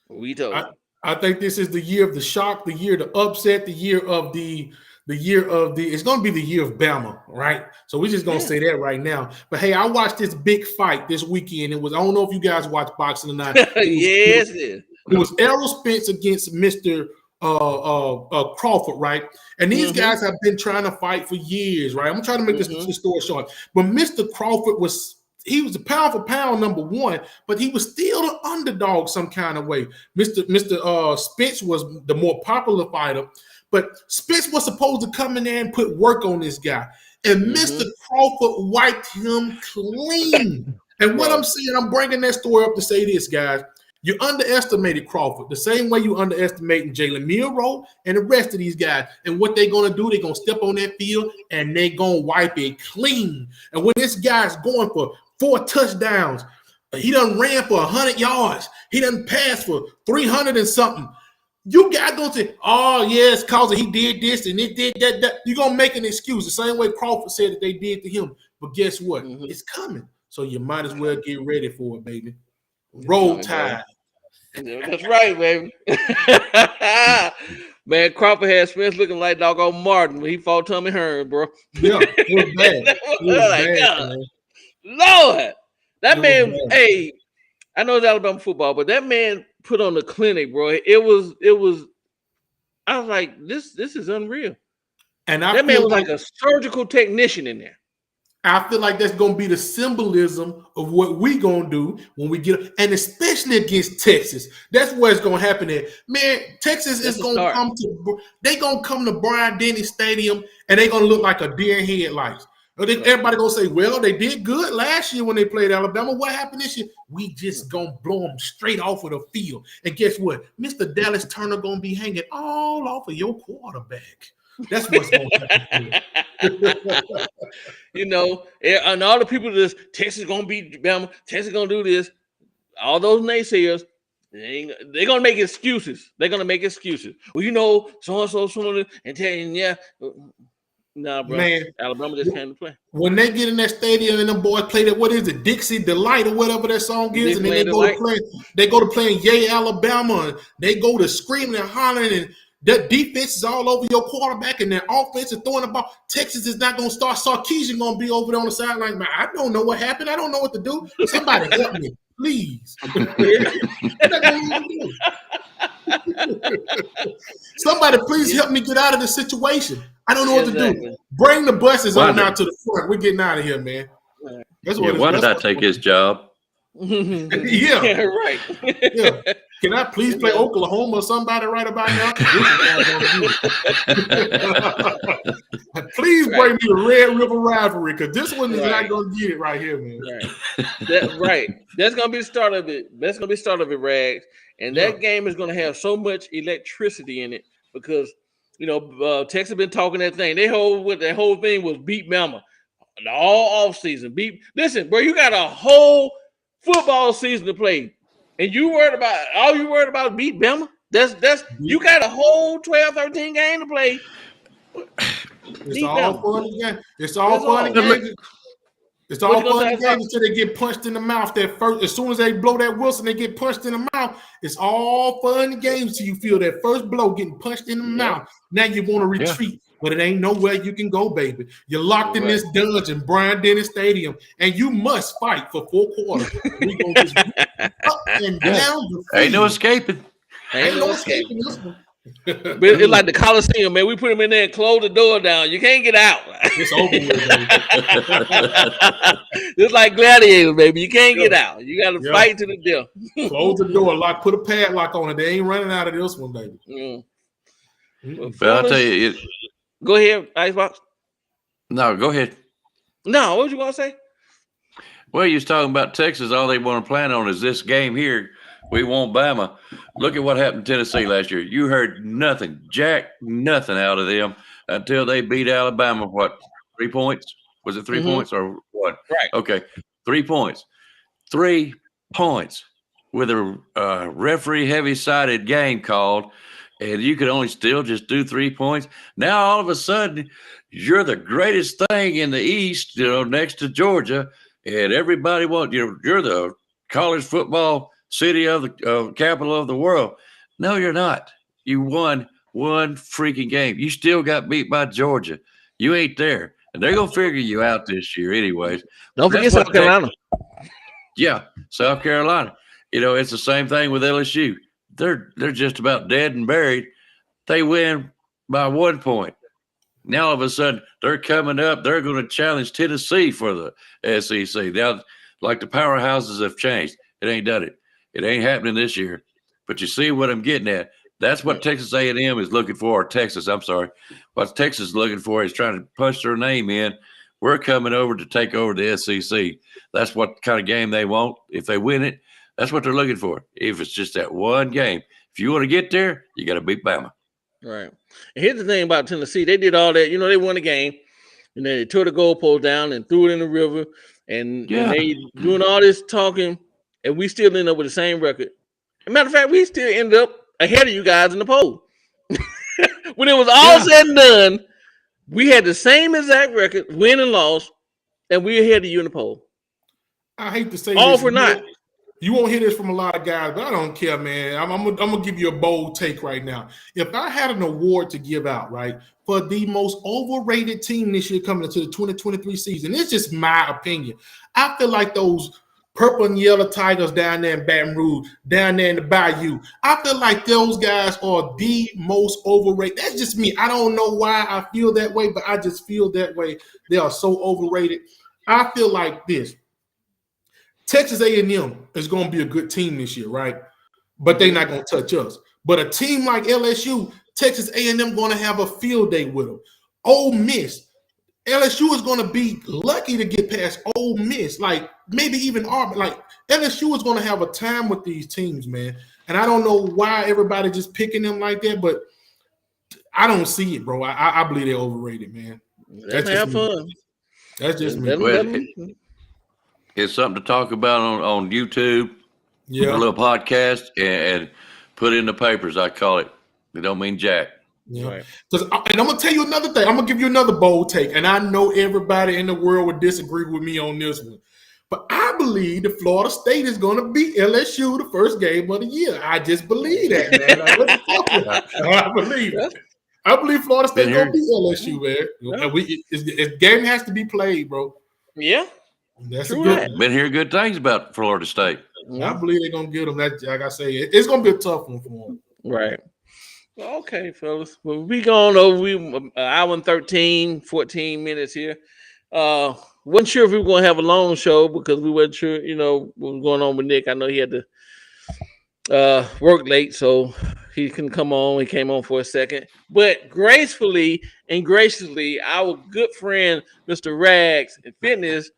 we told you. I think this is the year of the shock, the year of the upset, the year of the it's going to be the year of Bama, right? So we're just going to say that right now. But hey, I watched this big fight this weekend. I don't know if you guys watch boxing or not. It was Errol Spence against Mr. Crawford, right? And these guys have been trying to fight for years, right? I'm trying to make this story short. But Mr. Crawford was a pound for pound number one, but he was still the underdog some kind of way. Mr. Spence was the more popular fighter, but Spence was supposed to come in there and put work on this guy. And Mr. Crawford wiped him clean. And what I'm saying, I'm bringing that story up to say this, guys. You underestimated Crawford the same way you underestimating Jalen Milroe and the rest of these guys. And what they're going to do, they're going to step on that field and they're going to wipe it clean. And when this guy's going for 4 touchdowns, he done ran for 100 yards, he done passed for 300 and something, you guys going to say, oh, yeah, it's because he did this and it did that. You're going to make an excuse the same way Crawford said that they did to him. But guess what? It's coming. So you might as well get ready for it, baby. Roll Tide. That's right, baby. Man, Crawford had Spence looking like doggone Martin when he fought Tommy Hearn, bro. Yeah, it was bad. It was bad, man. Lord, that man, hey, I know it's Alabama football, but that man put on the clinic, bro. It was, I was like, this is unreal. And that man was like a surgical technician in there. I feel like that's going to be the symbolism of what we going to do when we get, and especially against Texas. That's where it's going to happen at. Man, Texas is going to come to, they're going to come to Bryant-Denny Stadium, and they're going to look like a deer in headlights. Everybody going to say, well, they did good last year when they played Alabama. What happened this year? We just going to blow them straight off of the field. And guess what? Mr. Dallas Turner going to be hanging all off of your quarterback. That's what's going to happen. You know, and all the people that Texas going to beat Bama, Texas going to do this, all those naysayers, they're going to make excuses. They're going to make excuses. Well, you know, so-and-so, and tell you, yeah. Nah, bro. Man, Alabama just came to play. When they get in that stadium and them boys play that, what is it, Dixie Delight or whatever that song is, and then they go to playing Yay Alabama, and they go to screaming and hollering, and that defense is all over your quarterback, and their offense is throwing the ball. Texas is not going to start. Sarkisian going to be over there on the sideline. Man, I don't know what happened. I don't know what to do. Somebody help me, please. Somebody please help me get out of this situation. I don't know what to do. Bring the buses on out to the front. We're getting out of here, man. That's what. Why did I take his job? Yeah, right. Yeah. Can I please play Oklahoma or somebody right about now? Please bring me the Red River rivalry, because this one is not going to get it right here, man. Right. That's going to be the start of it. That's going to be the start of it, Rags. And that game is going to have so much electricity in it because, you know, Texas been talking that thing. Their whole thing was beat Bama all offseason. Listen, bro, you got a whole football season to play. And you worried about beat Bama? That's you got a whole 12, 13 game to play. It's all fun again. It's all fun again. It's all fun again until they get punched in the mouth. As soon as they blow that whistle, they get punched in the mouth. It's all fun games till you feel that first blow getting punched in the mouth. Now you want to retreat, but it ain't nowhere you can go, baby. You're locked in this dungeon, Bryant-Denny Stadium, and you must fight for 4 quarters. We gonna just up and down the field. Ain't no escaping. Ain't no escaping this one. But it's like the Coliseum, man. We put them in there and close the door down. You can't get out. It's over with, baby. It's like Gladiator, baby. You can't get out. You got to fight to the death. Close the door, put a padlock on it. They ain't running out of this one, baby. Well, I'll tell you. Go ahead, Icebox. No, go ahead. No, what you going to say? Well, you was talking about Texas. All they want to plan on is this game here. We want Bama. Look at what happened to Tennessee last year. You heard nothing, nothing out of them until they beat Alabama. What, 3 points? Was it 3 points or what? Right. Okay, 3 points. 3 points with a referee heavy-sided game called, and you could only still just do 3 points. Now all of a sudden, you're the greatest thing in the East, next to Georgia, and everybody wants you're the college football city of the capital of the world. No, you're not. You won one freaking game. You still got beat by Georgia. You ain't there, and they're gonna figure you out this year, anyways. Don't forget South Carolina. Yeah, South Carolina. It's the same thing with LSU. They're just about dead and buried. They win by 1 point. Now all of a sudden they're coming up. They're going to challenge Tennessee for the SEC. Now, like the powerhouses have changed. It ain't done it. It ain't happening this year. But you see what I'm getting at. That's what Texas A&M is looking for. Or Texas, I'm sorry. What Texas is looking for is trying to punch their name in. We're coming over to take over the SEC. That's what kind of game they want. If they win it, that's what they're looking for. If it's just that one game. If you want to get there, you got to beat Bama. Right. And here's the thing about Tennessee. They did all that. They won the game. And then they tore the goalpost down and threw it in the river. And they doing all this talking. And we still end up with the same record. As a matter of fact, we still ended up ahead of you guys in the poll. When it was all said and done, we had the same exact record, win and loss, and we're ahead of you in the poll. I hate to say all this. For not. You won't hear this from a lot of guys, but I don't care, man. I'm gonna give you a bold take right now. If I had an award to give out, right, for the most overrated team this year coming into the 2023 season, it's just my opinion. I feel like those purple and yellow Tigers down there in Baton Rouge, down there in the Bayou, I feel like those guys are the most overrated. That's just me. I don't know why I feel that way, but I just feel that way. They are so overrated. I feel like this. Texas A&M is going to be a good team this year, right? But they're not going to touch us. But a team like LSU, Texas A&M going to have a field day with them. Ole Miss, LSU is going to be lucky to get past Ole Miss, like maybe even Auburn. Like LSU is going to have a time with these teams, man. And I don't know why everybody just picking them like that, but I don't see it, bro. I believe they're overrated, man. That's just fun. That's just me. It's something to talk about on YouTube, a little podcast, and put in the papers. I call it. They don't mean jack. Yeah. Right. And I'm gonna tell you another thing. I'm gonna give you another bold take, and I know everybody in the world would disagree with me on this one, but I believe that Florida State is gonna beat LSU the first game of the year. I just believe that, man. I believe it. I believe Florida State gonna beat LSU, man. The game has to be played, bro. Yeah. That's true. Been hearing good things about Florida State. I believe they're gonna get them. That, like I say, it's gonna be a tough one for them. Right. Okay, fellas. Well, we going over. We an hour and 14 minutes here. Wasn't sure if we were gonna have a long show because we weren't sure, what was going on with Nick. I know he had to work late, so he couldn't come on. He came on for a second, but gracefully and graciously, our good friend Mr. Rags and Fitness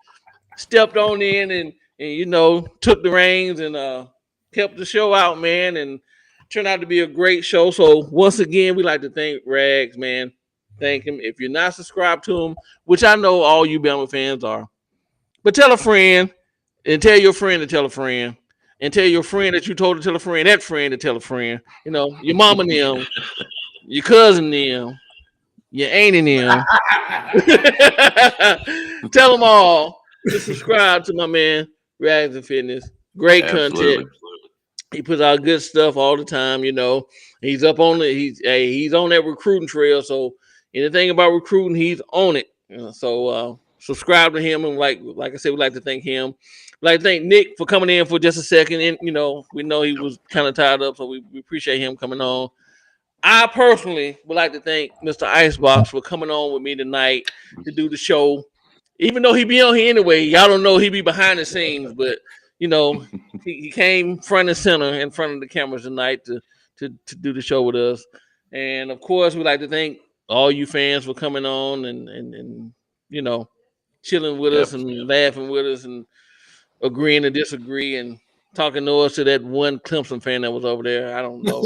stepped on in and took the reins and helped the show out, man, and turned out to be a great show. So once again, we like to thank Rags, man. Thank him. If you're not subscribed to him, which I know all you Bama fans are, but tell a friend and tell your friend to tell a friend and tell your friend that you told to tell a friend, that friend to tell a friend, your mama and them, your cousin them, your auntie them. Tell them all to subscribe to my man Rags and Fitness. Great content. He puts out good stuff all the time. He's up on it. He's on that recruiting trail. So anything about recruiting, he's on it. So subscribe to him. And like I said, we'd like to thank him. We'd like to thank Nick for coming in for just a second. And we know he was kind of tied up, so we appreciate him coming on. I personally would like to thank Mr. Icebox for coming on with me tonight to do the show. Even though he be on here anyway, y'all don't know he be behind the scenes, but he came front and center in front of the cameras tonight to do the show with us. And of course, we'd like to thank all you fans for coming on and chilling with us and laughing with us and agreeing to disagree and talking to us to that one Clemson fan that was over there. I don't know.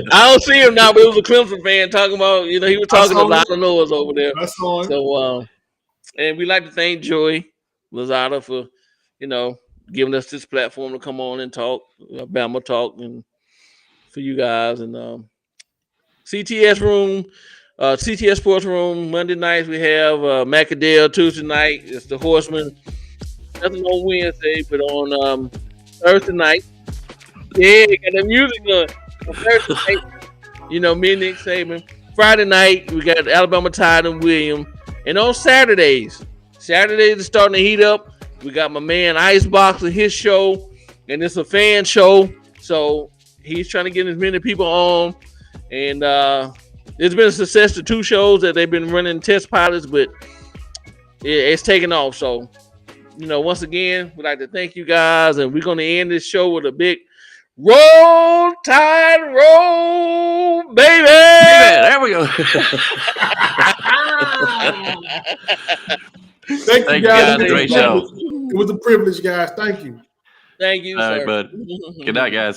I don't see him now, but it was a Clemson fan talking about, he was talking to a lot of noise over there. So, and we'd like to thank Joey Lozada for giving us this platform to come on and talk, Bama talk, and for you guys. And CTS Room, CTS Sports Room. Monday nights we have Macadale. Tuesday night it's the Horseman. Nothing on Wednesday, but on Thursday night, got the music going. On Thursday night, me and Nick Saban. Friday night we got Alabama Tide and William, and on Saturdays is starting to heat up. We got my man Icebox and his show, and it's a fan show, so he's trying to get as many people on. And it's been a success to 2 shows that they've been running test pilots, but it's taking off. So, once again, we'd like to thank you guys, and we're going to end this show with a big Roll Tide, roll, baby! Yeah, there we go. Thank you, guys. Great show. It was a privilege, guys. Thank you. Thank you, All sir. right, bud. Good night, guys.